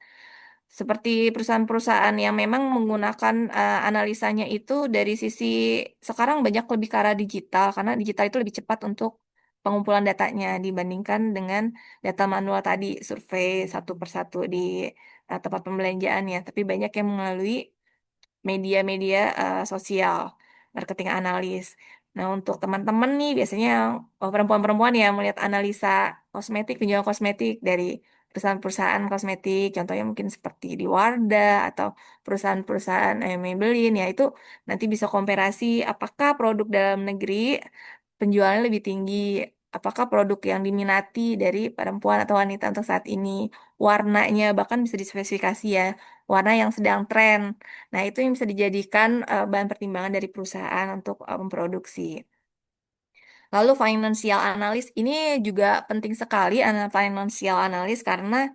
Speaker 2: Seperti perusahaan-perusahaan yang memang menggunakan analisanya itu dari sisi sekarang banyak lebih ke arah digital karena digital itu lebih cepat untuk pengumpulan datanya dibandingkan dengan data manual tadi survei satu persatu di tempat pembelanjaan ya. Tapi banyak yang melalui media-media sosial, marketing analis. Nah, untuk teman-teman nih, biasanya perempuan-perempuan yang melihat analisa kosmetik, penjualan kosmetik dari perusahaan-perusahaan kosmetik, contohnya mungkin seperti di Wardah atau perusahaan-perusahaan Maybelline, ya itu nanti bisa komparasi apakah produk dalam negeri penjualannya lebih tinggi, apakah produk yang diminati dari perempuan atau wanita untuk saat ini, warnanya bahkan bisa dispesifikasi ya, warna yang sedang tren. Nah, itu yang bisa dijadikan bahan pertimbangan dari perusahaan untuk memproduksi. Lalu financial analyst ini juga penting sekali financial analyst karena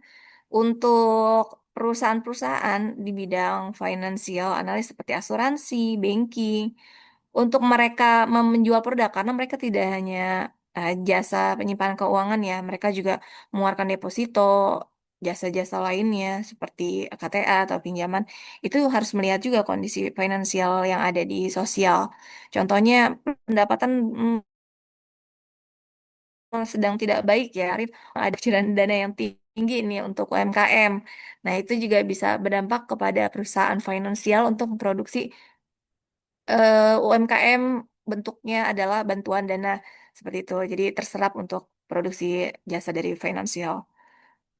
Speaker 2: untuk perusahaan-perusahaan di bidang financial analyst seperti asuransi, banking, untuk mereka menjual produk karena mereka tidak hanya jasa penyimpanan keuangan ya, mereka juga mengeluarkan deposito, jasa-jasa lainnya seperti KTA atau pinjaman. Itu harus melihat juga kondisi finansial yang ada di sosial. Contohnya pendapatan sedang tidak baik ya, Arif, ada kucuran dana yang tinggi nih untuk UMKM. Nah, itu juga bisa berdampak kepada perusahaan finansial untuk memproduksi UMKM bentuknya adalah bantuan dana seperti itu. Jadi terserap untuk produksi jasa dari finansial.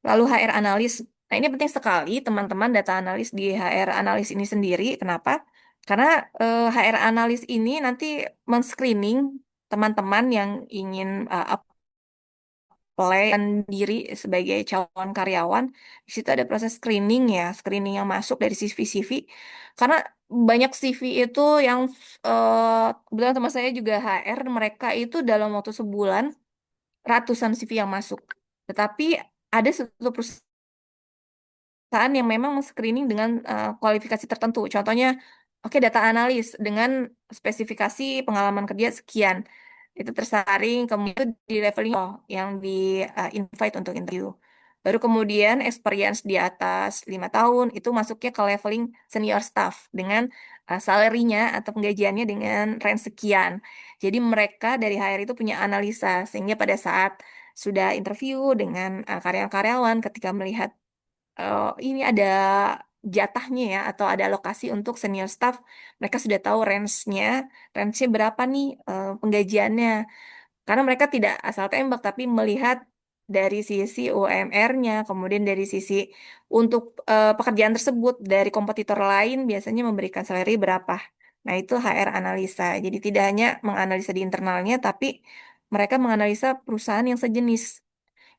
Speaker 2: Lalu HR analis. Nah, ini penting sekali teman-teman data analis di HR analis ini sendiri. Kenapa? Karena HR analis ini nanti men-screening teman-teman yang ingin apply diri sebagai calon karyawan. Di situ ada proses screening ya, screening yang masuk dari CV-CV. Karena banyak CV itu yang kebetulan teman saya juga HR, mereka itu dalam waktu sebulan ratusan CV yang masuk. Tetapi ada satu perusahaan yang memang screening dengan kualifikasi tertentu. Contohnya, oke data analis dengan spesifikasi pengalaman kerja sekian. Itu tersaring, kemudian itu di leveling yang di invite untuk interview. Baru kemudian experience di atas 5 tahun itu masuknya ke leveling senior staff dengan salary-nya atau penggajiannya dengan range sekian. Jadi mereka dari HR itu punya analisa sehingga pada saat sudah interview dengan karyawan-karyawan ketika melihat ini ada jatahnya ya atau ada alokasi untuk senior staff, mereka sudah tahu range-nya berapa nih penggajiannya. Karena mereka tidak asal tembak, tapi melihat dari sisi UMR-nya, kemudian dari sisi untuk pekerjaan tersebut dari kompetitor lain biasanya memberikan salary berapa. Nah, itu HR analisa. Jadi tidak hanya menganalisa di internalnya, tapi mereka menganalisa perusahaan yang sejenis,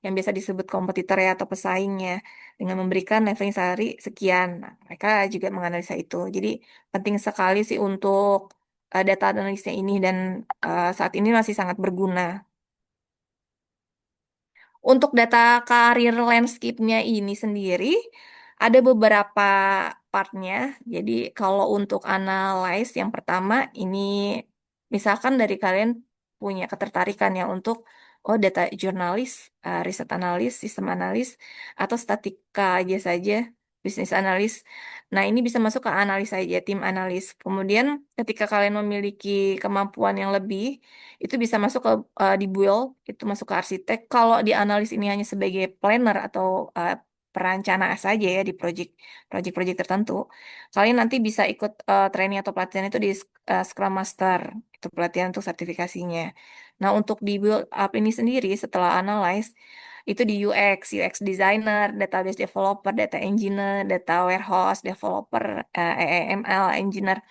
Speaker 2: yang biasa disebut kompetitor ya atau pesaingnya, dengan memberikan leveling salary sekian. Nah, mereka juga menganalisa itu. Jadi penting sekali sih untuk data analisnya ini dan saat ini masih sangat berguna. Untuk data karir landscape-nya ini sendiri, ada beberapa partnya. Jadi kalau untuk analyze, yang pertama ini misalkan dari kalian punya ketertarikan ya untuk data jurnalis, riset analis, sistem analis, atau statika aja saja, bisnis analis. Nah ini bisa masuk ke analis saja, tim analis. Kemudian ketika kalian memiliki kemampuan yang lebih, itu bisa masuk ke di build, itu masuk ke arsitek. Kalau di analis ini hanya sebagai planner atau perencana saja ya di project-project tertentu, kalian nanti bisa ikut training atau pelatihan itu di Scrum Master, itu pelatihan untuk sertifikasinya. Nah, untuk di build up ini sendiri setelah analyze itu di UX designer, database developer, data engineer, data warehouse developer, EML engineer.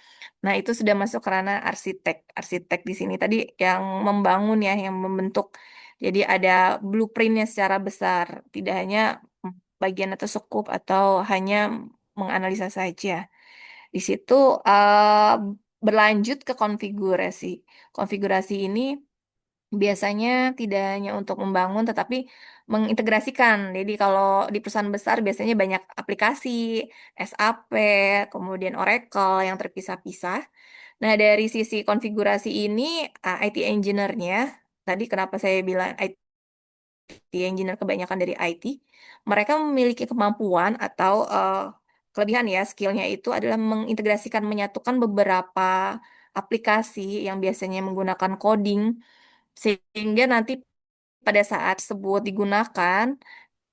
Speaker 2: Nah, itu sudah masuk ke ranah arsitek. Arsitek di sini tadi yang membangun ya, yang membentuk. Jadi ada blueprintnya secara besar, tidak hanya bagian atau scope atau hanya menganalisa saja. Di situ berlanjut ke konfigurasi. Konfigurasi ini biasanya tidak hanya untuk membangun, tetapi mengintegrasikan. Jadi kalau di perusahaan besar biasanya banyak aplikasi, SAP, kemudian Oracle yang terpisah-pisah. Nah, dari sisi konfigurasi ini, IT engineer-nya, tadi kenapa saya bilang IT engineer kebanyakan dari IT, mereka memiliki kemampuan atau kelebihan ya, skillnya itu adalah mengintegrasikan, menyatukan beberapa aplikasi yang biasanya menggunakan coding, sehingga nanti pada saat tersebut digunakan,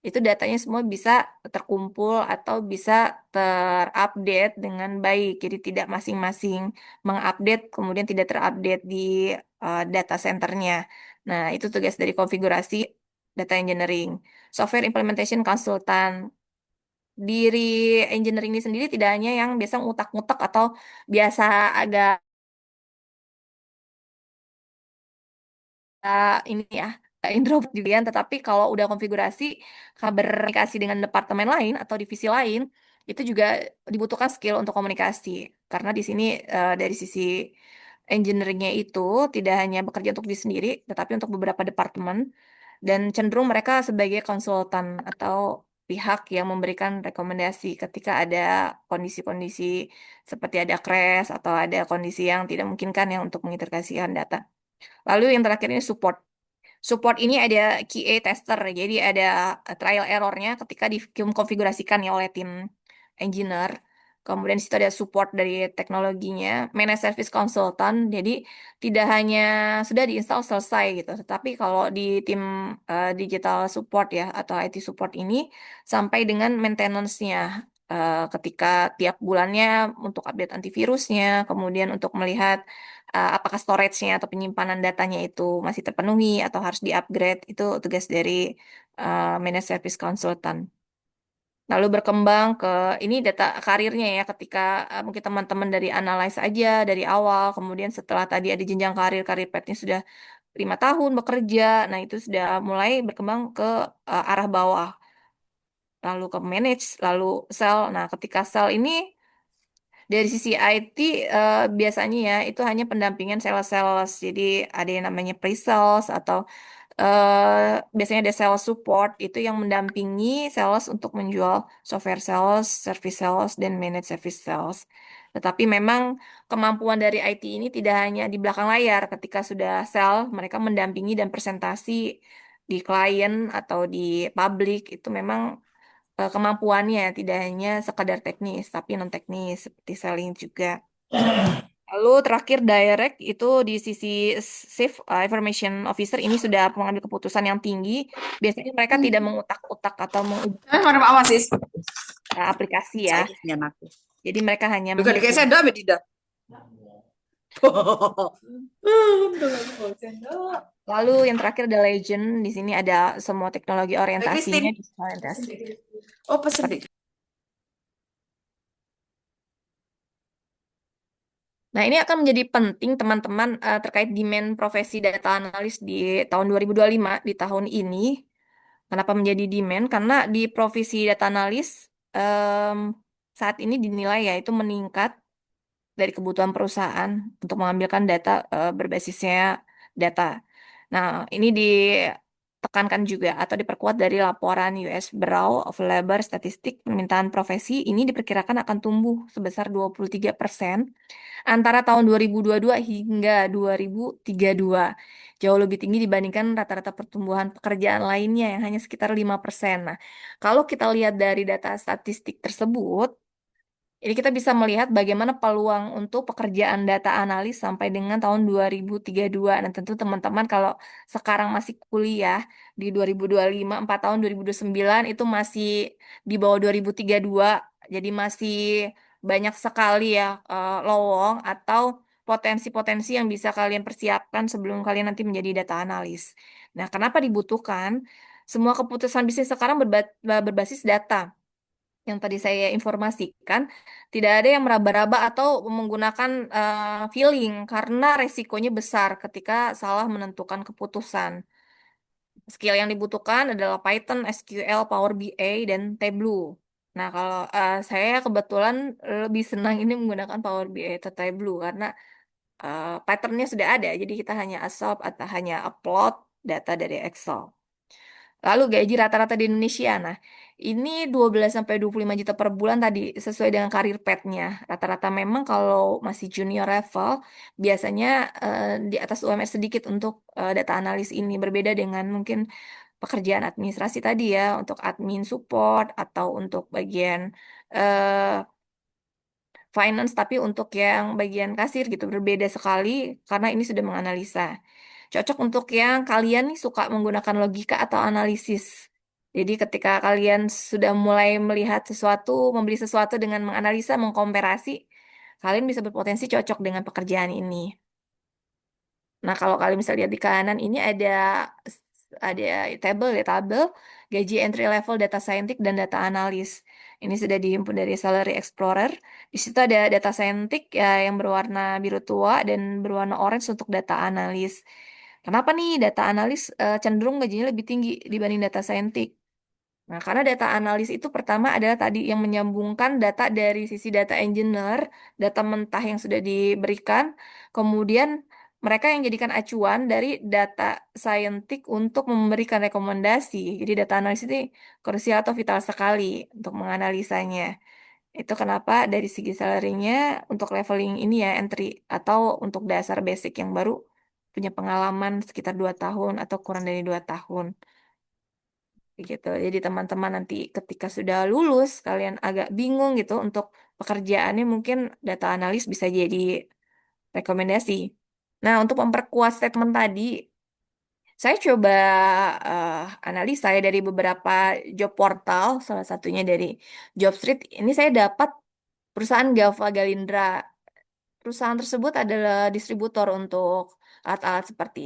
Speaker 2: itu datanya semua bisa terkumpul atau bisa terupdate dengan baik. Jadi tidak masing-masing mengupdate kemudian tidak terupdate di data centernya. Nah, itu tugas dari konfigurasi data engineering. Software implementation consultant. Diri engineering ini sendiri tidak hanya yang biasa ngutak-ngutak atau biasa agak ini ya introvert juga ya, tetapi kalau udah konfigurasi berkomunikasi dengan departemen lain atau divisi lain itu juga dibutuhkan skill untuk komunikasi karena di sini dari sisi engineeringnya itu tidak hanya bekerja untuk diri sendiri tetapi untuk beberapa departemen dan cenderung mereka sebagai konsultan atau pihak yang memberikan rekomendasi ketika ada kondisi-kondisi seperti ada crash atau ada kondisi yang tidak memungkinkan yang untuk mengintegrasikan data. Lalu yang terakhir ini support. Support ini ada QA tester, jadi ada trial errornya ketika dikonfigurasikan ya oleh tim engineer. Kemudian di situ ada support dari teknologinya, managed service consultant. Jadi tidak hanya sudah diinstal selesai gitu, tetapi kalau di tim digital support ya atau IT support ini sampai dengan maintenance-nya. Ketika tiap bulannya untuk update antivirusnya, kemudian untuk melihat apakah storage-nya atau penyimpanan datanya itu masih terpenuhi atau harus di-upgrade, itu tugas dari managed service consultant. Lalu berkembang ke ini data karirnya ya ketika mungkin teman-teman dari analyze aja dari awal, kemudian setelah tadi ada jenjang karir, karir path-nya sudah 5 tahun bekerja, nah itu sudah mulai berkembang ke arah bawah, lalu ke manage, lalu sell. Nah ketika sell ini dari sisi IT biasanya ya itu hanya pendampingan sales-sales. Jadi ada yang namanya pre-sales atau biasanya ada sales support itu yang mendampingi sales untuk menjual software sales, service sales, dan managed service sales. Tetapi memang kemampuan dari IT ini tidak hanya di belakang layar. Ketika sudah sell, mereka mendampingi dan presentasi di klien atau di publik itu memang kemampuannya tidak hanya sekadar teknis, tapi non teknis seperti selling juga. Lalu terakhir direct itu di sisi Chief Information Officer ini sudah mengambil keputusan yang tinggi. Biasanya mereka tidak mengutak-utak atau
Speaker 5: Mana Pak Masis?
Speaker 2: aplikasi ya.
Speaker 5: Saya punya anakku.
Speaker 2: Jadi mereka hanya
Speaker 5: Juga dikasih
Speaker 2: menghitung.
Speaker 5: sendok, Medida.
Speaker 2: Lalu yang terakhir ada legend. Di sini ada semua teknologi orientasinya
Speaker 5: Christine.
Speaker 2: di orientasi.
Speaker 5: Oh, pesen deh.
Speaker 2: Nah, ini akan menjadi penting teman-teman terkait demand profesi data analis di tahun 2025 di tahun ini. Kenapa menjadi demand? Karena di profesi data analis em, saat ini dinilai ya itu meningkat dari kebutuhan perusahaan untuk mengambilkan data berbasisnya data. Nah, ini ditekankan juga atau diperkuat dari laporan US Bureau of Labor Statistik permintaan profesi ini diperkirakan akan tumbuh sebesar 23% antara tahun 2022 hingga 2032. Jauh lebih tinggi dibandingkan rata-rata pertumbuhan pekerjaan lainnya yang hanya sekitar 5%. Nah, kalau kita lihat dari data statistik tersebut, ini kita bisa melihat bagaimana peluang untuk pekerjaan data analis sampai dengan tahun 2032. Dan tentu teman-teman kalau sekarang masih kuliah di 2025, 4 tahun 2029 itu masih di bawah 2032. Jadi masih banyak sekali ya lowong atau potensi-potensi yang bisa kalian persiapkan sebelum kalian nanti menjadi data analis. Nah, kenapa dibutuhkan? Semua keputusan bisnis sekarang berbasis data yang tadi saya informasikan, tidak ada yang meraba-raba atau menggunakan feeling karena resikonya besar ketika salah menentukan keputusan. Skill yang dibutuhkan adalah Python, SQL, Power BI, dan Tableau. Nah, kalau saya kebetulan lebih senang ini menggunakan Power BI atau Tableau karena patternnya sudah ada, jadi kita hanya asap atau hanya upload data dari Excel. Lalu gaji rata-rata di Indonesia. Nah, ini 12 sampai 25 juta per bulan tadi sesuai dengan karir petnya. Rata-rata memang kalau masih junior level biasanya di atas UMR sedikit untuk data analis ini berbeda dengan mungkin pekerjaan administrasi tadi ya untuk admin support atau untuk bagian eh, finance tapi untuk yang bagian kasir gitu berbeda sekali karena ini sudah menganalisa. Cocok untuk yang kalian nih suka menggunakan logika atau analisis. Jadi ketika kalian sudah mulai melihat sesuatu, membeli sesuatu dengan menganalisa, mengkomparasi, kalian bisa berpotensi cocok dengan pekerjaan ini. Nah, kalau kalian bisa lihat di kanan ini ada tabel gaji entry level data scientist dan data analis. Ini sudah dihimpun dari Salary Explorer. Di situ ada data scientist ya, yang berwarna biru tua dan berwarna orange untuk data analis. Kenapa nih data analis cenderung gajinya lebih tinggi dibanding data scientist? Nah, karena data analis itu pertama adalah tadi yang menyambungkan data dari sisi data engineer, data mentah yang sudah diberikan, kemudian mereka yang jadikan acuan dari data scientist untuk memberikan rekomendasi. Jadi data analis ini krusial atau vital sekali untuk menganalisanya. Itu kenapa dari segi salary-nya untuk leveling ini ya entry atau untuk dasar basic yang baru punya pengalaman sekitar 2 tahun atau kurang dari 2 tahun gitu. Jadi teman-teman nanti ketika sudah lulus kalian agak bingung gitu untuk pekerjaannya mungkin data analis bisa jadi rekomendasi. Nah, untuk memperkuat statement tadi, saya coba eh, analisa ya dari beberapa job portal, salah satunya dari Jobstreet. Ini saya dapat perusahaan Gava Galindra. Perusahaan tersebut adalah distributor untuk alat-alat seperti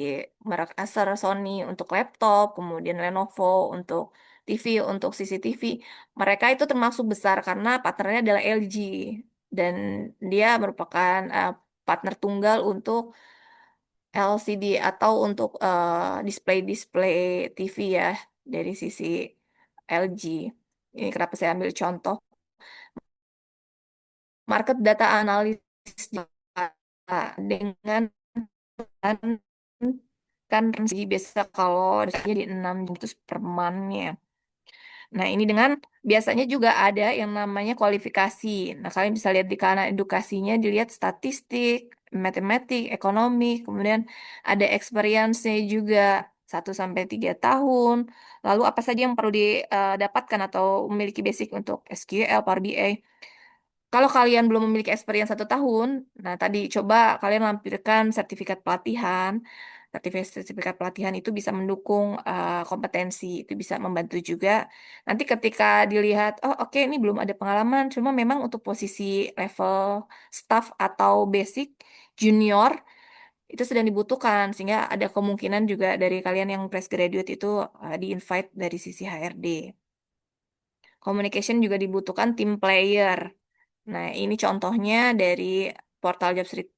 Speaker 2: merek Acer, Sony untuk laptop, kemudian Lenovo untuk TV, untuk CCTV. Mereka itu termasuk besar karena partnernya adalah LG dan dia merupakan partner tunggal untuk LCD atau untuk display-display TV ya dari sisi LG. Ini kenapa saya ambil contoh market data analis dengan kan kan segi biasa kalau biasanya di 6 juta per month-nya. Nah, ini dengan biasanya juga ada yang namanya kualifikasi. Nah, kalian bisa lihat di kanan edukasinya, dilihat statistik, matematik, ekonomi, kemudian ada experience-nya juga 1 sampai 3 tahun. Lalu apa saja yang perlu didapatkan atau memiliki basic untuk SQL, Power BI. Kalau kalian belum memiliki experience 1 tahun, nah tadi coba kalian lampirkan sertifikat pelatihan. Sertifikat pelatihan itu bisa mendukung kompetensi, itu bisa membantu juga. Nanti ketika dilihat, oh oke ini belum ada pengalaman, cuma memang untuk posisi level staff atau basic junior itu sedang dibutuhkan, sehingga ada kemungkinan juga dari kalian yang fresh graduate itu di-invite dari sisi HRD. Communication juga dibutuhkan tim player. Nah, ini contohnya dari portal Jobstreet.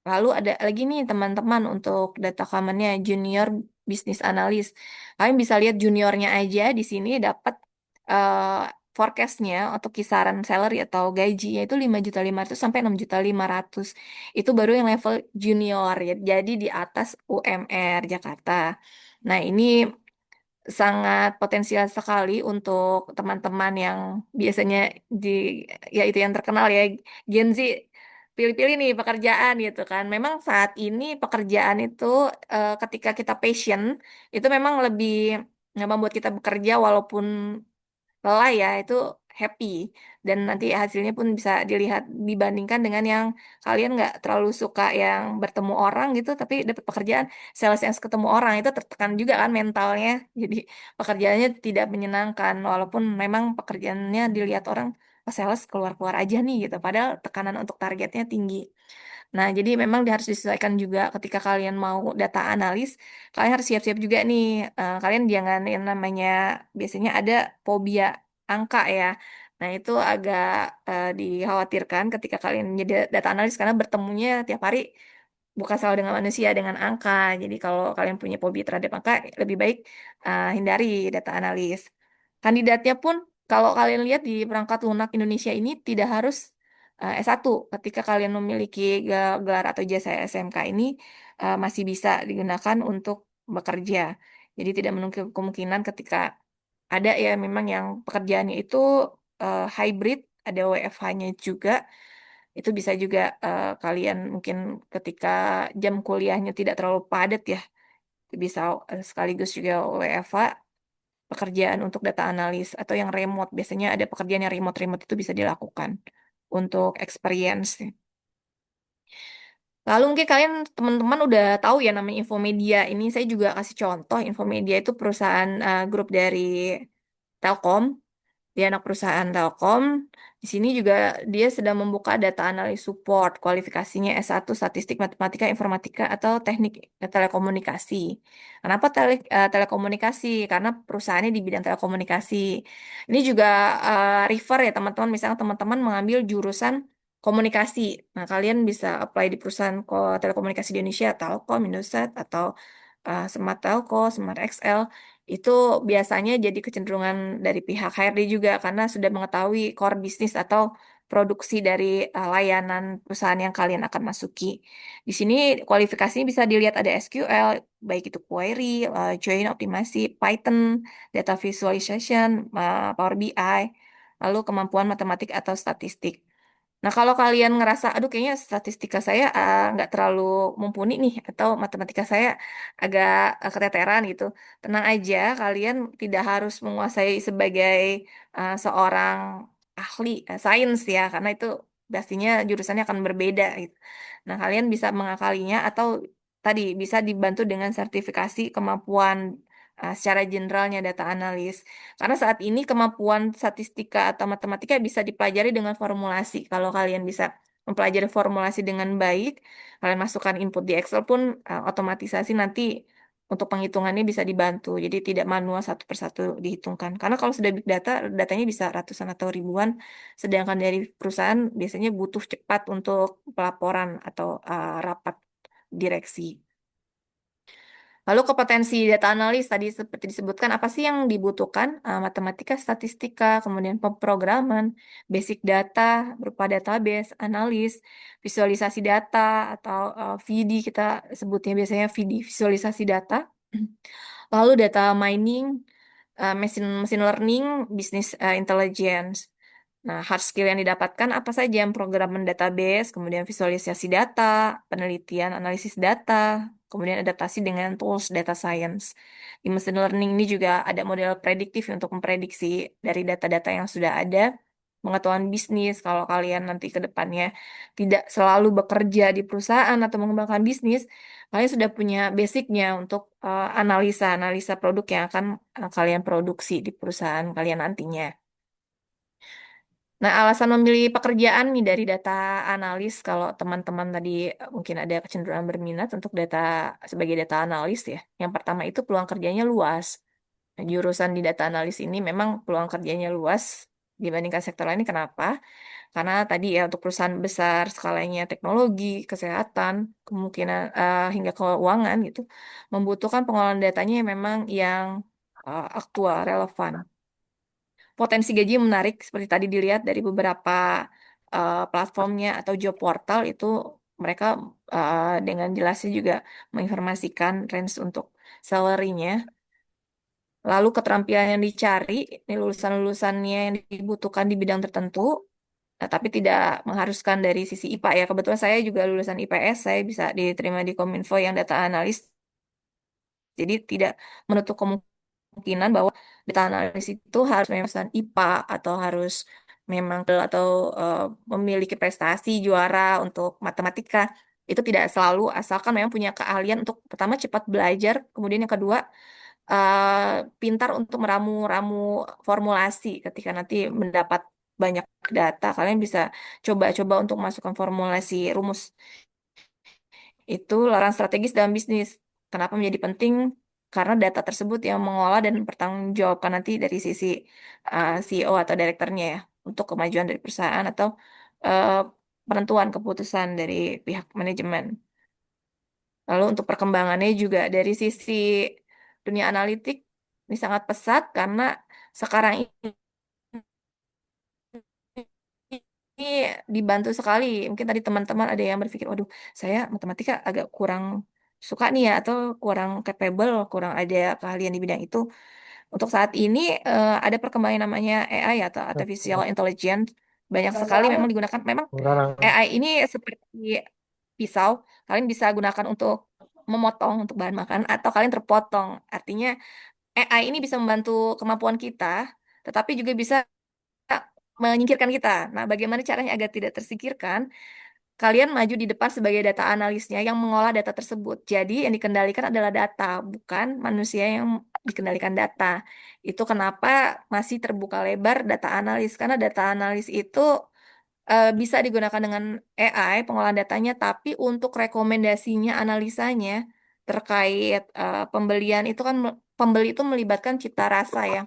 Speaker 2: Lalu ada lagi nih teman-teman untuk data common-nya Junior Business Analyst. Kalian bisa lihat juniornya aja di sini dapat eh, forecast-nya atau kisaran salary atau gajinya itu 5.500.000 sampai 6.500.000. Itu baru yang level junior ya. Jadi di atas UMR Jakarta. Nah, ini sangat potensial sekali untuk teman-teman yang biasanya di ya itu yang terkenal ya Gen Z pilih-pilih nih pekerjaan gitu kan. Memang saat ini pekerjaan itu ketika kita passion itu memang lebih membuat kita bekerja walaupun lelah ya itu happy dan nanti hasilnya pun bisa dilihat dibandingkan dengan yang kalian nggak terlalu suka yang bertemu orang gitu tapi dapat pekerjaan sales yang ketemu orang itu tertekan juga kan mentalnya jadi pekerjaannya tidak menyenangkan walaupun memang pekerjaannya dilihat orang oh, sales keluar-keluar aja nih gitu padahal tekanan untuk targetnya tinggi. Nah, jadi memang harus disesuaikan juga ketika kalian mau data analis, kalian harus siap-siap juga nih. Kalian jangan yang namanya biasanya ada fobia angka ya. Nah, itu agak dikhawatirkan ketika kalian jadi data analis karena bertemunya tiap hari bukan selalu dengan manusia, dengan angka. Jadi kalau kalian punya fobia terhadap angka, lebih baik hindari data analis. Kandidatnya pun kalau kalian lihat di perangkat lunak Indonesia ini tidak harus S1. Ketika kalian memiliki gelar atau ijazah SMK ini masih bisa digunakan untuk bekerja. Jadi tidak menutup kemungkinan ketika ada ya memang yang pekerjaannya itu hybrid, ada WFH-nya juga. Itu bisa juga kalian mungkin ketika jam kuliahnya tidak terlalu padat ya, bisa sekaligus juga WFH pekerjaan untuk data analis atau yang remote. Biasanya ada pekerjaan yang remote-remote itu bisa dilakukan untuk experience. Lalu mungkin kalian teman-teman udah tahu ya namanya Infomedia. Ini saya juga kasih contoh. Infomedia itu perusahaan grup dari Telkom. Dia anak perusahaan Telkom. Di sini juga dia sedang membuka data analis support, kualifikasinya S1 Statistik Matematika Informatika atau Teknik Telekomunikasi. Kenapa telekomunikasi? Karena perusahaannya di bidang telekomunikasi. Ini juga refer ya teman-teman, misalnya teman-teman mengambil jurusan komunikasi. Nah, kalian bisa apply di perusahaan telekomunikasi di Indonesia, Telkom, Indosat, atau Smart Telco, Smart XL itu biasanya jadi kecenderungan dari pihak HRD juga karena sudah mengetahui core bisnis atau produksi dari layanan perusahaan yang kalian akan masuki. Di sini kualifikasinya bisa dilihat ada SQL, baik itu query, join optimasi, Python, data visualization, Power BI, lalu kemampuan matematik atau statistik. Nah, kalau kalian ngerasa, aduh kayaknya statistika saya nggak terlalu mumpuni nih, atau matematika saya agak keteteran gitu, tenang aja, kalian tidak harus menguasai sebagai seorang ahli sains ya, karena itu pastinya jurusannya akan berbeda gitu. Nah, kalian bisa mengakalinya atau tadi bisa dibantu dengan sertifikasi kemampuan secara generalnya data analis. Karena saat ini kemampuan statistika atau matematika bisa dipelajari dengan formulasi. Kalau kalian bisa mempelajari formulasi dengan baik, kalian masukkan input di Excel pun otomatisasi nanti untuk penghitungannya bisa dibantu. Jadi tidak manual satu persatu dihitungkan. Karena kalau sudah big data, datanya bisa ratusan atau ribuan. Sedangkan dari perusahaan biasanya butuh cepat untuk pelaporan atau rapat direksi. Lalu kompetensi data analis tadi seperti disebutkan apa sih yang dibutuhkan? Matematika, statistika, kemudian pemrograman, basic data berupa database, analis, visualisasi data atau VD kita sebutnya biasanya VD, visualisasi data. Lalu data mining, machine learning, business intelligence. Nah, hard skill yang didapatkan apa saja? Pemrograman database, kemudian visualisasi data, penelitian analisis data, kemudian adaptasi dengan tools data science. Di machine learning ini juga ada model prediktif untuk memprediksi dari data-data yang sudah ada, pengetahuan bisnis kalau kalian nanti ke depannya tidak selalu bekerja di perusahaan atau mengembangkan bisnis, kalian sudah punya basicnya untuk analisa-analisa produk yang akan kalian produksi di perusahaan kalian nantinya. Nah, alasan memilih pekerjaan nih dari data analis, kalau teman-teman tadi mungkin ada kecenderungan berminat untuk data sebagai data analis ya. Yang pertama itu peluang kerjanya luas. Nah, jurusan di data analis ini memang peluang kerjanya luas dibandingkan sektor lain. Kenapa? Karena tadi ya untuk perusahaan besar skalanya teknologi, kesehatan, kemungkinan hingga keuangan gitu, membutuhkan pengolahan datanya yang memang yang aktual, relevan. Potensi gaji yang menarik seperti tadi dilihat dari beberapa platformnya atau job portal itu mereka dengan jelasnya juga menginformasikan range untuk salary-nya. Lalu keterampilan yang dicari, ini lulusan-lulusannya yang dibutuhkan di bidang tertentu, tapi tidak mengharuskan dari sisi IPA ya. Kebetulan saya juga lulusan IPS, saya bisa diterima di Kominfo yang data analis. Jadi tidak menutup kemungkinan bahwa data analis itu harus memang lulusan IPA atau harus memang atau memiliki prestasi juara untuk matematika. Itu tidak selalu, asalkan memang punya keahlian untuk pertama cepat belajar, kemudian yang kedua pintar untuk meramu-ramu formulasi ketika nanti mendapat banyak data. Kalian bisa coba-coba untuk masukkan formulasi rumus itu larang strategis dalam bisnis. Kenapa menjadi penting? Karena data tersebut yang mengolah dan bertanggungjawabkan nanti dari sisi CEO atau direkturnya ya untuk kemajuan dari perusahaan atau eh, penentuan keputusan dari pihak manajemen. Lalu untuk perkembangannya juga dari sisi dunia analitik ini sangat pesat karena sekarang ini dibantu sekali. Mungkin tadi teman-teman ada yang berpikir, waduh, saya matematika agak kurang suka nih ya, atau kurang capable, kurang ada keahlian di bidang itu. Untuk saat ini ada perkembangan namanya AI atau Artificial Intelligence. Banyak sekali memang digunakan. Memang AI ini seperti pisau, kalian bisa gunakan untuk memotong untuk bahan makan, atau kalian terpotong. Artinya AI ini bisa membantu kemampuan kita, tetapi juga bisa menyingkirkan kita. Nah, bagaimana caranya agar tidak tersingkirkan? Kalian maju di depan sebagai data analisnya yang mengolah data tersebut. Jadi, yang dikendalikan adalah data, bukan manusia yang dikendalikan data. Itu kenapa masih terbuka lebar data analis, karena data analis itu bisa digunakan dengan AI, pengolahan datanya, tapi untuk rekomendasinya, analisanya terkait pembelian itu kan pembeli itu melibatkan cipta rasa ya.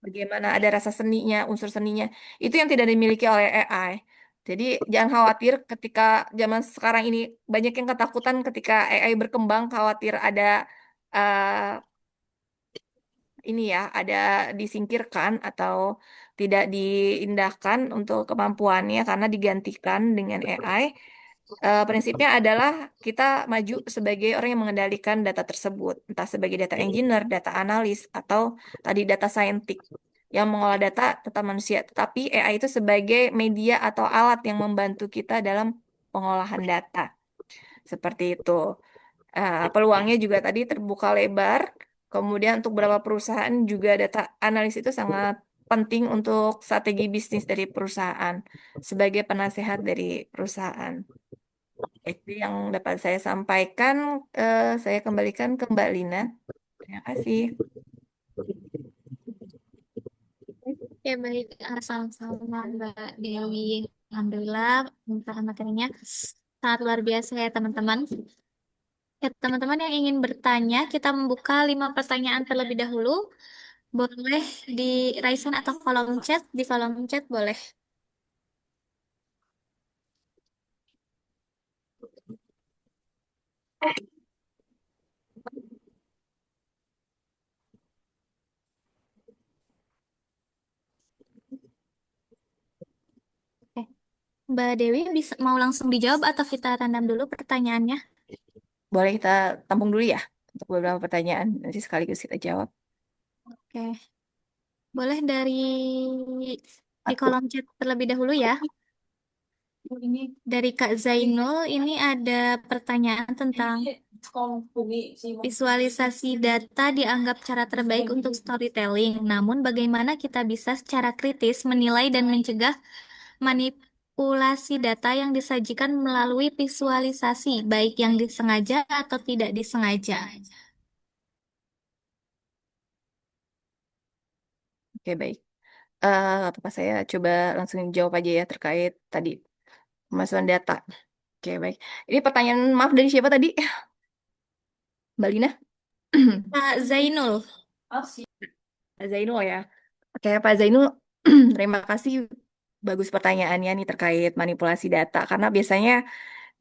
Speaker 2: Bagaimana ada rasa seninya, unsur seninya, itu yang tidak dimiliki oleh AI. Jadi jangan khawatir ketika zaman sekarang ini banyak yang ketakutan ketika AI berkembang, khawatir ada eh, ini ya, ada disingkirkan atau tidak diindahkan untuk kemampuannya karena digantikan dengan AI. Prinsipnya adalah kita maju sebagai orang yang mengendalikan data tersebut, entah sebagai data engineer, data analis, atau tadi data scientist yang mengolah data tetap manusia, tetapi AI itu sebagai media atau alat yang membantu kita dalam pengolahan data. Seperti itu. Peluangnya juga tadi terbuka lebar. Kemudian untuk beberapa perusahaan juga data analis itu sangat penting untuk strategi bisnis dari perusahaan sebagai penasehat dari perusahaan. Itu yang dapat saya sampaikan. Saya kembalikan ke Mbak Lina. Terima kasih.
Speaker 1: Ya baik, sama-sama Mbak Dewi. Alhamdulillah, pembukaan materinya sangat luar biasa ya teman-teman. Ya, teman-teman yang ingin bertanya, kita membuka 5 pertanyaan terlebih dahulu. Boleh di raisan atau kolom chat, di kolom chat boleh. Oke. Mbak Dewi bisa mau langsung dijawab atau kita tandam dulu pertanyaannya?
Speaker 2: Boleh kita tampung dulu ya untuk beberapa pertanyaan. Nanti sekaligus kita jawab.
Speaker 1: Oke. Boleh dari di kolom chat terlebih dahulu ya. Dari Kak Zainul, ini ada pertanyaan tentang visualisasi data dianggap cara terbaik untuk storytelling. Namun, bagaimana kita bisa secara kritis menilai dan mencegah manipulasi data yang disajikan melalui visualisasi, baik yang disengaja atau tidak disengaja?
Speaker 2: Oke, baik. Apa saya coba langsung jawab aja ya terkait tadi pemasukan data. Oke, baik. Ini pertanyaan maaf dari siapa tadi? Mbak Lina?
Speaker 1: Kak Zainul.
Speaker 2: Pak Zainul ya. Oke, Pak Zainul, terima kasih. Bagus pertanyaannya nih terkait manipulasi data. Karena biasanya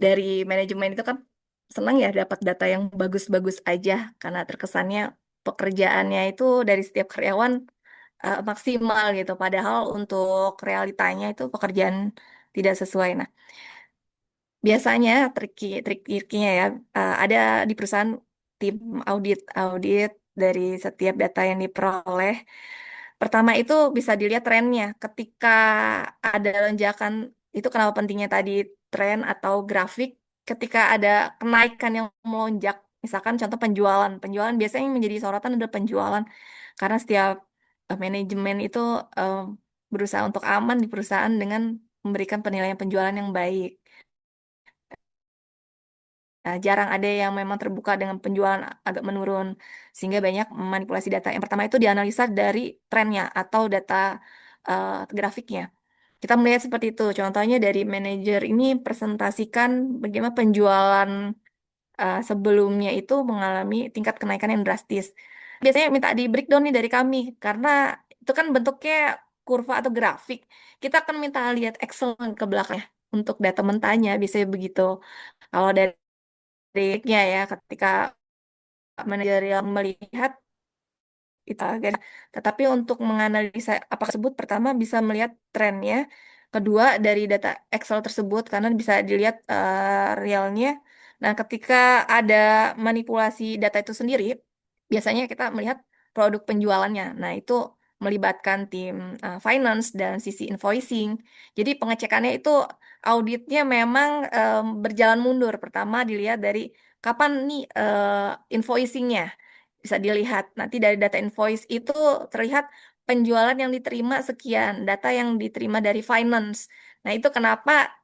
Speaker 2: dari manajemen itu kan senang ya dapat data yang bagus-bagus aja. Karena terkesannya pekerjaannya itu dari setiap karyawan maksimal gitu. Padahal untuk realitanya itu pekerjaan tidak sesuai. Nah, biasanya trik-triknya ya ada di perusahaan tim audit dari setiap data yang diperoleh. Pertama itu bisa dilihat trennya. Ketika ada lonjakan, itu kenapa pentingnya tadi tren atau grafik. Ketika ada kenaikan yang melonjak, misalkan contoh penjualan. Penjualan biasanya yang menjadi sorotan adalah penjualan. Karena setiap manajemen itu eh, berusaha untuk aman di perusahaan dengan memberikan penilaian penjualan yang baik. Nah, jarang ada yang memang terbuka dengan penjualan agak menurun, sehingga banyak manipulasi data. Yang pertama itu dianalisa dari trennya atau data grafiknya. Kita melihat seperti itu. Contohnya dari manajer ini presentasikan bagaimana penjualan sebelumnya itu mengalami tingkat kenaikan yang drastis. Biasanya minta di breakdown nih dari kami, karena itu kan bentuknya kurva atau grafik. Kita akan minta lihat Excel ke belakangnya untuk data mentahnya, biasanya begitu. Kalau dari ya ketika manajer yang melihat itu agar tetapi untuk menganalisa apa tersebut pertama bisa melihat trennya, kedua dari data Excel tersebut karena bisa dilihat realnya. Nah, ketika ada manipulasi data itu sendiri, biasanya kita melihat produk penjualannya. Nah, itu melibatkan tim finance dan sisi invoicing. Jadi pengecekannya itu auditnya memang berjalan mundur. Pertama dilihat dari kapan nih invoicingnya bisa dilihat. Nanti dari data invoice itu terlihat penjualan yang diterima sekian, data yang diterima dari finance. Nah, itu kenapa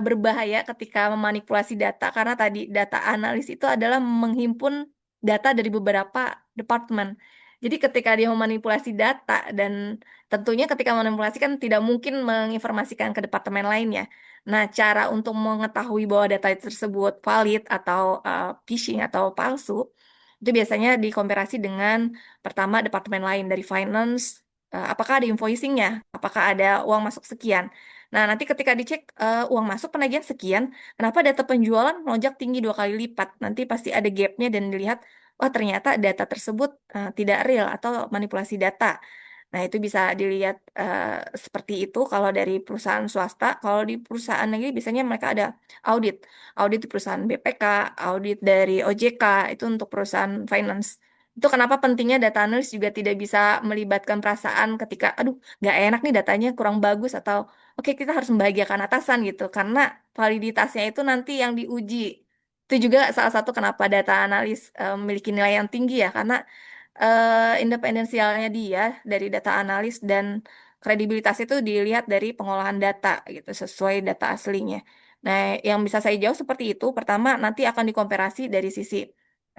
Speaker 2: berbahaya ketika memanipulasi data, karena tadi data analis itu adalah menghimpun data dari beberapa departemen. Jadi ketika dia memanipulasi data dan tentunya ketika memanipulasi kan tidak mungkin menginformasikan ke departemen lainnya. Nah, cara untuk mengetahui bahwa data tersebut valid atau phishing atau palsu itu biasanya dikomparasi dengan pertama departemen lain dari finance, apakah ada invoicingnya, apakah ada uang masuk sekian. Nah, nanti ketika dicek uang masuk penagihan sekian, kenapa data penjualan melonjak tinggi 2 kali lipat? Nanti pasti ada gapnya dan dilihat, wah ternyata data tersebut tidak real atau manipulasi data. Nah, itu bisa dilihat seperti itu kalau dari perusahaan swasta. Kalau di perusahaan negeri biasanya mereka ada audit. Audit di perusahaan BPK, audit dari OJK, itu untuk perusahaan finance. Itu kenapa pentingnya data analis juga tidak bisa melibatkan perasaan ketika, aduh, nggak enak nih datanya kurang bagus atau oke kita harus membahagiakan atasan gitu. Karena validitasnya itu nanti yang diuji. Itu juga salah satu kenapa data analis memiliki nilai yang tinggi ya, karena independensialnya dia dari data analis dan kredibilitas itu dilihat dari pengolahan data gitu sesuai data aslinya. Nah, yang bisa saya jawab seperti itu. Pertama, nanti akan dikomparasi dari sisi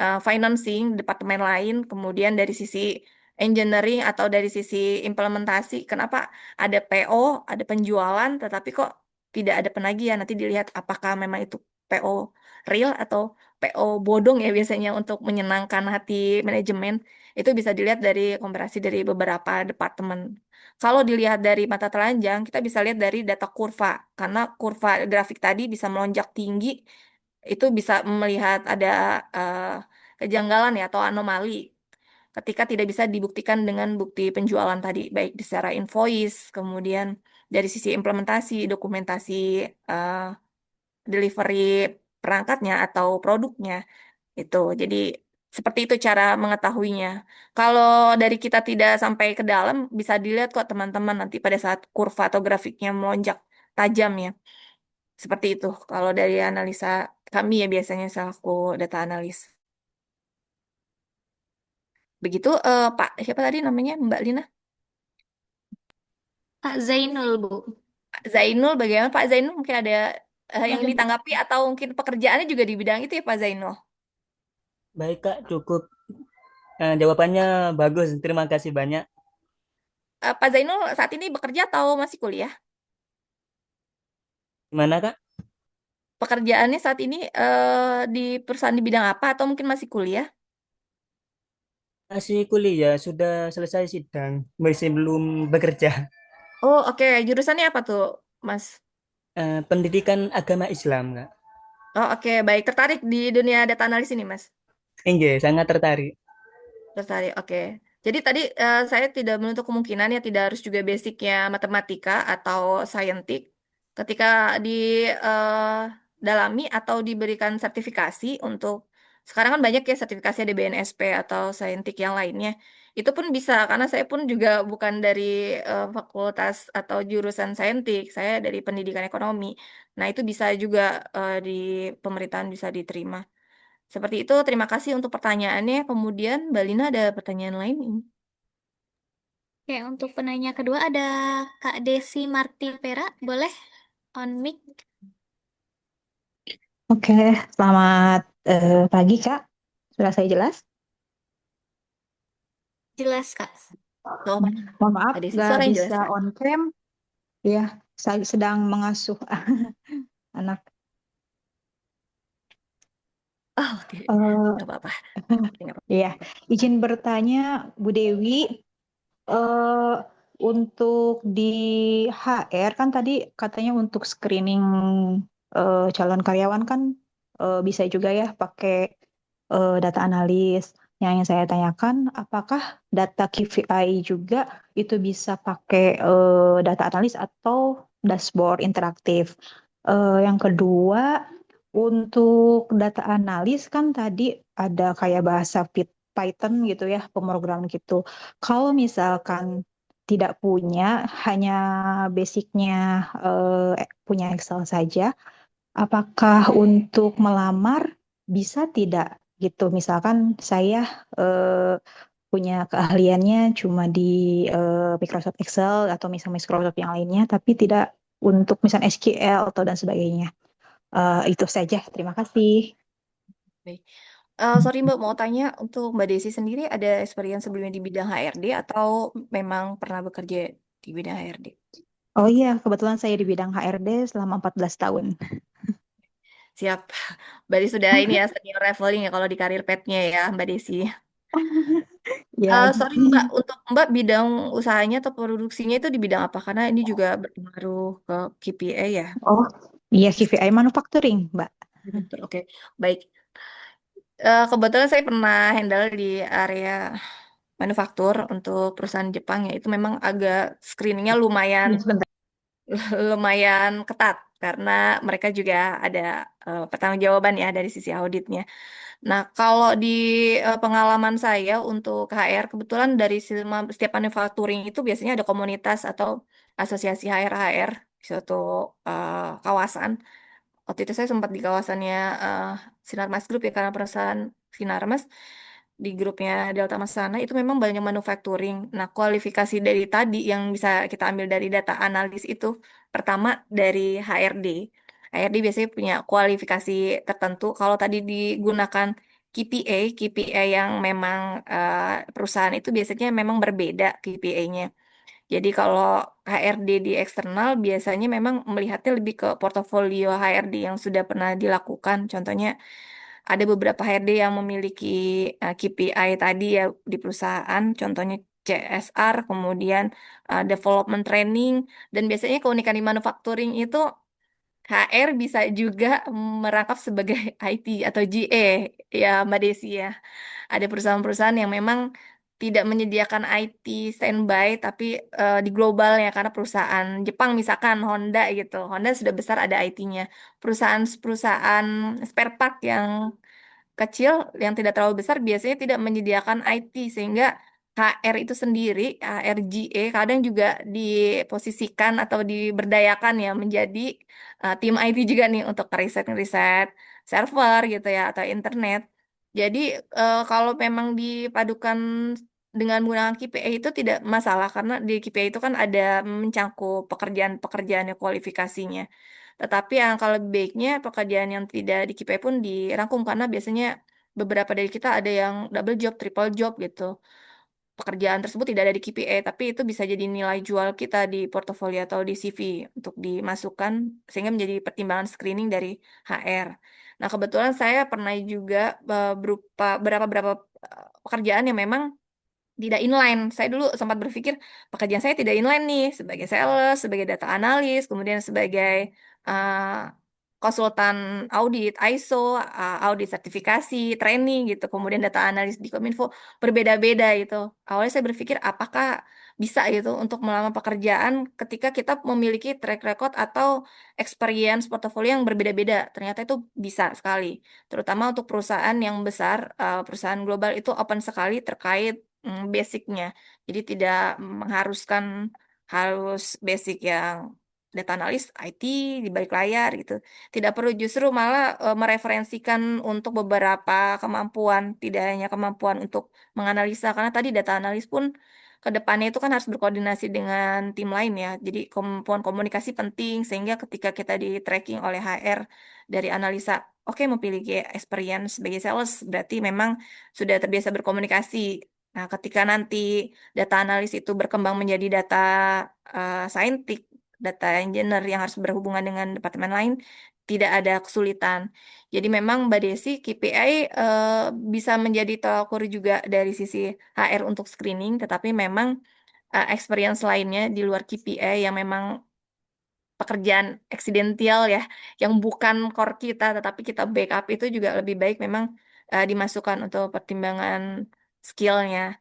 Speaker 2: financing departemen lain, kemudian dari sisi engineering atau dari sisi implementasi. Kenapa ada PO, ada penjualan, tetapi kok tidak ada penagihan? Nanti dilihat apakah memang itu PO real atau PO bodong ya biasanya untuk menyenangkan hati manajemen. Itu bisa dilihat dari komparasi dari beberapa departemen. Kalau dilihat dari mata telanjang, kita bisa lihat dari data kurva. Karena kurva grafik tadi bisa melonjak tinggi, itu bisa melihat ada eh, kejanggalan ya atau anomali. Ketika tidak bisa dibuktikan dengan bukti penjualan tadi, baik secara invoice, kemudian dari sisi implementasi, dokumentasi eh, delivery perangkatnya atau produknya itu. Jadi Seperti itu cara mengetahuinya. Kalau dari kita tidak sampai ke dalam, bisa dilihat kok teman-teman nanti pada saat kurva atau grafiknya melonjak tajam ya. Seperti itu. Kalau dari analisa kami ya biasanya selaku data analis. Begitu, Pak, siapa tadi namanya Mbak Lina?
Speaker 1: Kak Zainul, Bu.
Speaker 2: Pak Zainul, bagaimana Pak Zainul? Mungkin ada yang ditanggapi atau mungkin pekerjaannya juga di bidang itu ya Pak Zainul?
Speaker 6: Baik Kak, cukup. Jawabannya bagus. Terima kasih banyak.
Speaker 2: Pak Zainul saat ini bekerja atau masih kuliah?
Speaker 6: Gimana Kak?
Speaker 2: Pekerjaannya saat ini di perusahaan di bidang apa atau mungkin masih kuliah?
Speaker 6: Masih kuliah, sudah selesai sidang, masih belum bekerja.
Speaker 2: Oh, oke. Jurusannya apa tuh, Mas?
Speaker 6: Pendidikan agama Islam Kak.
Speaker 2: Oh, oke. Baik. Tertarik di dunia data analis ini, Mas?
Speaker 6: Enggak, sangat tertarik.
Speaker 2: Tertarik, oke. Jadi tadi saya tidak menutup kemungkinan ya tidak harus juga basicnya matematika atau saintik. Ketika didalami atau diberikan sertifikasi untuk sekarang kan banyak ya sertifikasi ada BNSP atau saintik yang lainnya. Itu pun bisa karena saya pun juga bukan dari fakultas atau jurusan saintik, saya dari pendidikan ekonomi. Nah, itu bisa juga di pemerintahan bisa diterima. Seperti itu, terima kasih untuk pertanyaannya. Kemudian, Mbak Lina ada pertanyaan lain?
Speaker 1: Oke, untuk penanya kedua ada Kak Desi Martivera. Boleh on mic?
Speaker 7: Oke, selamat pagi Kak. Sudah saya jelas?
Speaker 1: Jelas, Kak.
Speaker 2: Oh,
Speaker 7: Mohon maaf,
Speaker 2: Mbak Desi,
Speaker 7: nggak
Speaker 2: suara yang jelas,
Speaker 7: bisa
Speaker 2: Kak.
Speaker 7: on cam. Ya, saya sedang mengasuh anak.
Speaker 2: Oh, tidak,
Speaker 7: Eh,
Speaker 2: nggak apa-apa. Nggak apa-apa.
Speaker 7: ya, izin bertanya, Bu Dewi, eh, untuk di HR kan tadi katanya untuk screening calon karyawan kan bisa juga ya pakai data analis. Yang ingin saya tanyakan, apakah data KPI juga itu bisa pakai data analis atau dashboard interaktif? Yang kedua, untuk data analis kan tadi ada kayak bahasa Python gitu ya, pemrograman gitu. Kalau misalkan tidak punya, hanya basicnya punya Excel saja, apakah untuk melamar bisa tidak gitu? Misalkan saya punya keahliannya cuma di Microsoft Excel atau misalnya Microsoft yang lainnya, tapi tidak untuk misalnya SQL atau dan sebagainya. Itu saja. Terima kasih.
Speaker 2: Baik. Sorry Mbak, mau tanya untuk Mbak Desi sendiri ada experience sebelumnya di bidang HRD atau memang pernah bekerja di bidang HRD?
Speaker 7: Oh iya, kebetulan saya di bidang HRD selama 14 tahun.
Speaker 2: Siap. Berarti sudah ini ya senior leveling ya kalau di karir petnya ya Mbak Desi.
Speaker 7: Ya,
Speaker 2: Sorry Mbak, untuk Mbak bidang usahanya atau produksinya itu di bidang apa? Karena ini juga berpengaruh ke KPI ya.
Speaker 7: oh iya KPI manufacturing, Mbak.
Speaker 2: Betul, oke. Baik. Kebetulan saya pernah handle di area manufaktur untuk perusahaan Jepang ya. Itu memang agak screeningnya lumayan
Speaker 7: Ya, sebentar.
Speaker 2: lumayan ketat karena mereka juga ada pertanggungjawaban ya dari sisi auditnya. Nah, kalau di pengalaman saya untuk HR, kebetulan dari setiap manufacturing itu biasanya ada komunitas atau asosiasi HR-HR di suatu kawasan. Waktu itu saya sempat di kawasannya Sinarmas Group ya karena perusahaan Sinarmas di grupnya Delta Masana itu memang banyak manufacturing. Nah, kualifikasi dari tadi yang bisa kita ambil dari data analis itu pertama dari HRD. HRD biasanya punya kualifikasi tertentu. Kalau tadi digunakan KPI yang memang perusahaan itu biasanya memang berbeda KPI-nya. Jadi kalau HRD di eksternal biasanya memang melihatnya lebih ke portofolio HRD yang sudah pernah dilakukan. Contohnya ada beberapa HRD yang memiliki KPI tadi ya di perusahaan, contohnya CSR, kemudian development training, dan biasanya keunikan di manufacturing itu HR bisa juga merangkap sebagai IT atau GA ya Mbak Desi ya. Ada perusahaan-perusahaan yang memang tidak menyediakan IT standby tapi di globalnya karena perusahaan Jepang misalkan Honda gitu. Honda sudah besar ada IT-nya. Perusahaan-perusahaan spare part yang kecil yang tidak terlalu besar biasanya tidak menyediakan IT, sehingga HR itu sendiri, HRGE kadang juga diposisikan atau diberdayakan ya menjadi tim IT juga nih untuk riset-riset server gitu ya atau internet. Jadi kalau memang dipadukan dengan menggunakan KPI itu tidak masalah, karena di KPI itu kan ada mencangkup pekerjaan-pekerjaannya, kualifikasinya. Tetapi yang kalau lebih baiknya pekerjaan yang tidak di KPI pun dirangkum, karena biasanya beberapa dari kita ada yang double job, triple job gitu. Pekerjaan tersebut tidak ada di KPI, tapi itu bisa jadi nilai jual kita di portofolio atau di CV untuk dimasukkan sehingga menjadi pertimbangan screening dari HR. Nah, kebetulan saya pernah juga berupa beberapa pekerjaan yang memang tidak inline. Saya dulu sempat berpikir pekerjaan saya tidak inline nih sebagai sales, sebagai data analis, kemudian sebagai uh, konsultan audit ISO, audit sertifikasi, training gitu, kemudian data analis di Kominfo berbeda-beda gitu. Awalnya saya berpikir apakah bisa gitu untuk melamar pekerjaan ketika kita memiliki track record atau experience portofolio yang berbeda-beda. Ternyata itu bisa sekali, terutama untuk perusahaan yang besar, perusahaan global itu open sekali terkait basicnya. Jadi tidak mengharuskan harus basic yang data analis IT di balik layar gitu. Tidak perlu, justru malah mereferensikan untuk beberapa kemampuan, tidak hanya kemampuan untuk menganalisa, karena tadi data analis pun ke depannya itu kan harus berkoordinasi dengan tim lain ya. Jadi kemampuan komunikasi penting, sehingga ketika kita di tracking oleh HR dari analisa, oke memiliki experience sebagai sales, berarti memang sudah terbiasa berkomunikasi. Nah, ketika nanti data analis itu berkembang menjadi data saintik, data engineer yang harus berhubungan dengan departemen lain, tidak ada kesulitan. Jadi memang Mbak Desi, KPI bisa menjadi tolak ukur juga dari sisi HR untuk screening, tetapi memang experience lainnya di luar KPI yang memang pekerjaan eksidensial ya, yang bukan core kita, tetapi kita backup, itu juga lebih baik memang dimasukkan untuk pertimbangan skillnya.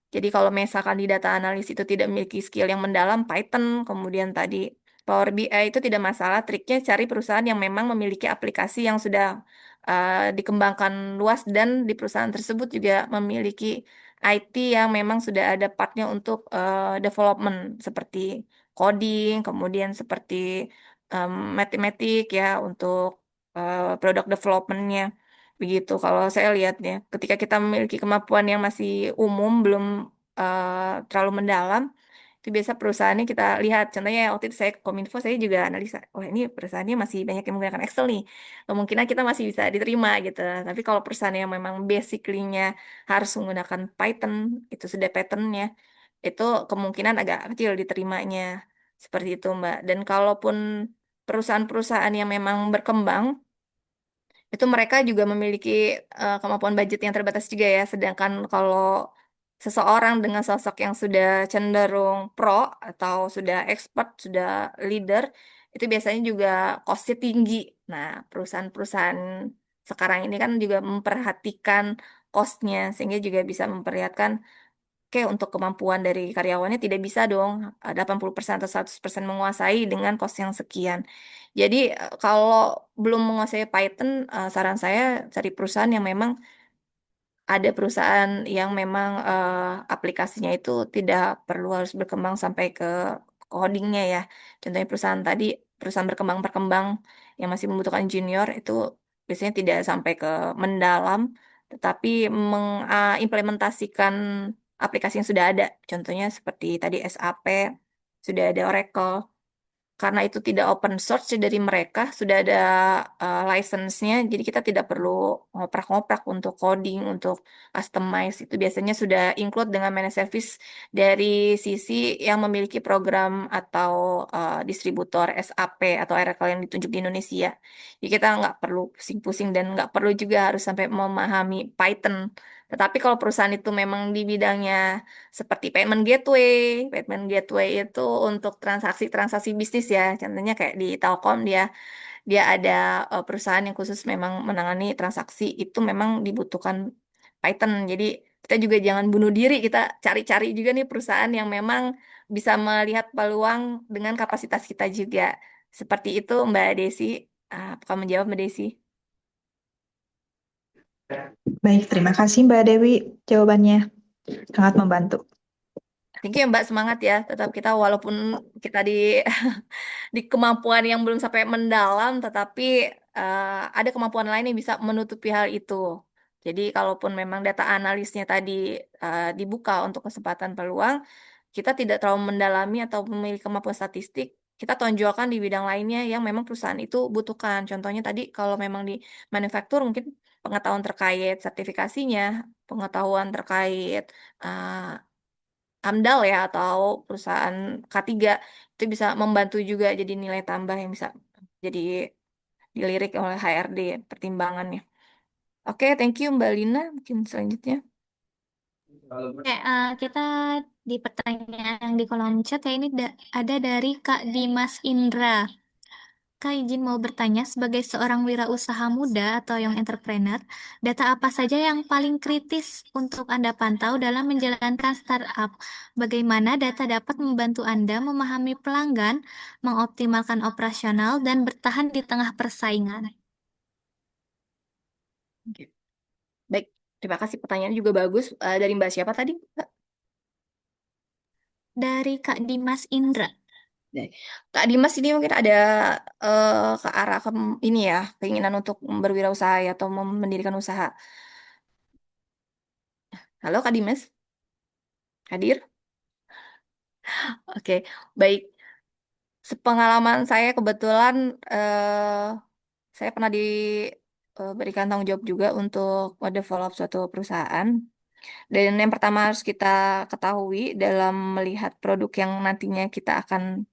Speaker 2: Jadi kalau misalkan di data analis itu tidak memiliki skill yang mendalam, Python, kemudian tadi Power BI itu tidak masalah. Triknya cari perusahaan yang memang memiliki aplikasi yang sudah dikembangkan luas, dan di perusahaan tersebut juga memiliki IT yang memang sudah ada partnya untuk development seperti coding, kemudian seperti matematik ya untuk product developmentnya. Begitu kalau saya lihat ya, ketika kita memiliki kemampuan yang masih umum, belum terlalu mendalam, itu biasa perusahaannya kita lihat. Contohnya waktu itu saya ke Kominfo, saya juga analisa, oh ini perusahaannya masih banyak yang menggunakan Excel nih, kemungkinan kita masih bisa diterima gitu. Tapi kalau perusahaan yang memang basically-nya harus menggunakan Python, itu sudah pattern-nya, itu kemungkinan agak kecil diterimanya. Seperti itu, Mbak. Dan kalaupun perusahaan-perusahaan yang memang berkembang, itu mereka juga memiliki kemampuan budget yang terbatas juga ya. Sedangkan kalau seseorang dengan sosok yang sudah cenderung pro atau sudah expert, sudah leader, itu biasanya juga cost-nya tinggi. Nah, perusahaan-perusahaan sekarang ini kan juga memperhatikan cost-nya, sehingga juga bisa memperlihatkan, oke, untuk kemampuan dari karyawannya tidak bisa dong 80% atau 100% menguasai dengan cost yang sekian. Jadi kalau belum menguasai Python, saran saya cari perusahaan yang memang ada perusahaan yang memang aplikasinya itu tidak perlu harus berkembang sampai ke codingnya ya. Contohnya perusahaan tadi, perusahaan berkembang-berkembang yang masih membutuhkan junior itu biasanya tidak sampai ke mendalam, tetapi mengimplementasikan aplikasi yang sudah ada. Contohnya seperti tadi SAP, sudah ada Oracle. Karena itu tidak open source dari mereka, sudah ada license-nya, jadi kita tidak perlu ngoprak-ngoprak untuk coding, untuk customize. Itu biasanya sudah include dengan managed service dari sisi yang memiliki program atau distributor SAP atau Oracle yang ditunjuk di Indonesia. Jadi kita nggak perlu pusing-pusing dan nggak perlu juga harus sampai memahami Python. Tetapi kalau perusahaan itu memang di bidangnya seperti payment gateway itu untuk transaksi-transaksi bisnis ya. Contohnya kayak di Telkom, dia dia ada perusahaan yang khusus memang menangani transaksi, itu memang dibutuhkan Python. Jadi kita juga jangan bunuh diri, kita cari-cari juga nih perusahaan yang memang bisa melihat peluang dengan kapasitas kita juga. Seperti itu Mbak Desi. Apakah menjawab Mbak Desi?
Speaker 7: Baik, terima kasih Mbak Dewi. Jawabannya sangat membantu.
Speaker 2: Thank you ya Mbak, semangat ya. Tetap kita walaupun kita di di kemampuan yang belum sampai mendalam, tetapi ada kemampuan lain yang bisa menutupi hal itu. Jadi kalaupun memang data analisnya tadi dibuka untuk kesempatan peluang, kita tidak terlalu mendalami atau memiliki kemampuan statistik, kita tonjolkan di bidang lainnya yang memang perusahaan itu butuhkan. Contohnya tadi kalau memang di manufaktur mungkin pengetahuan terkait sertifikasinya, pengetahuan terkait uh, AMDAL ya atau perusahaan K3 itu bisa membantu juga jadi nilai tambah yang bisa jadi dilirik oleh HRD pertimbangannya. Oke, thank you Mbak Lina. Mungkin selanjutnya.
Speaker 1: Oke, kita di pertanyaan yang di kolom chat ya ini ada dari Kak Dimas Indra. Kak izin mau bertanya, sebagai seorang wirausaha muda atau young entrepreneur, data apa saja yang paling kritis untuk Anda pantau dalam menjalankan startup? Bagaimana data dapat membantu Anda memahami pelanggan, mengoptimalkan operasional, dan bertahan di tengah persaingan?
Speaker 2: Oke. Baik, terima kasih pertanyaan juga bagus. Dari Mbak siapa tadi? Mbak?
Speaker 1: Dari Kak Dimas Indra.
Speaker 2: Dari- Kak Dimas ini mungkin ada ke arah ini ya, keinginan untuk berwirausaha ya, atau mendirikan usaha. Halo Kak Dimas, hadir? Oke, baik. Sepengalaman saya kebetulan saya pernah diberikan tanggung jawab juga untuk mendevelop suatu perusahaan. Dan yang pertama harus kita ketahui dalam melihat produk yang nantinya kita akan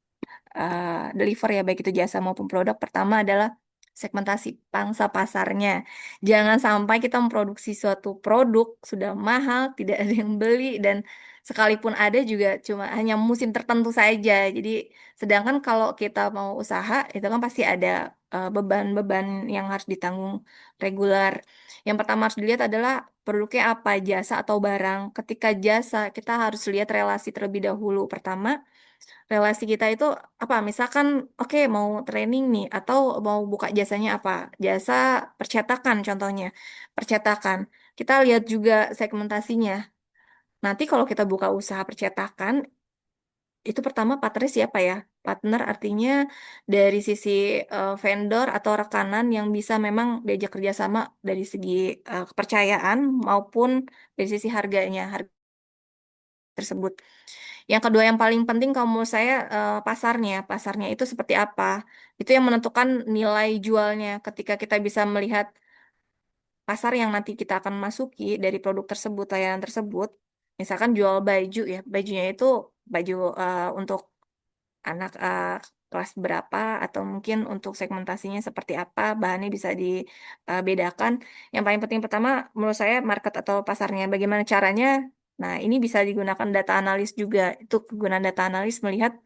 Speaker 2: deliver ya, baik itu jasa maupun produk. Pertama adalah segmentasi pangsa pasarnya. Jangan sampai kita memproduksi suatu produk sudah mahal, tidak ada yang beli, dan sekalipun ada juga cuma hanya musim tertentu saja. Jadi, sedangkan kalau kita mau usaha, itu kan pasti ada beban-beban yang harus ditanggung reguler. Yang pertama harus dilihat adalah produknya apa, jasa atau barang. Ketika jasa, kita harus lihat relasi terlebih dahulu. Pertama, relasi kita itu apa? Misalkan, oke mau training nih, atau mau buka jasanya apa? Jasa percetakan contohnya. Percetakan. Kita lihat juga segmentasinya. Nanti kalau kita buka usaha percetakan, itu pertama partner siapa ya? Partner artinya dari sisi vendor atau rekanan yang bisa memang diajak kerjasama dari segi kepercayaan maupun dari sisi harganya, harga tersebut. Yang kedua yang paling penting kalau menurut saya pasarnya. Pasarnya itu seperti apa? Itu yang menentukan nilai jualnya ketika kita bisa melihat pasar yang nanti kita akan masuki dari produk tersebut, layanan tersebut. Misalkan jual baju ya, bajunya itu baju untuk anak kelas berapa atau mungkin untuk segmentasinya seperti apa, bahannya bisa dibedakan. Yang paling penting pertama menurut saya market atau pasarnya. Bagaimana caranya? Nah, ini bisa digunakan data analis juga. Itu kegunaan data analis melihat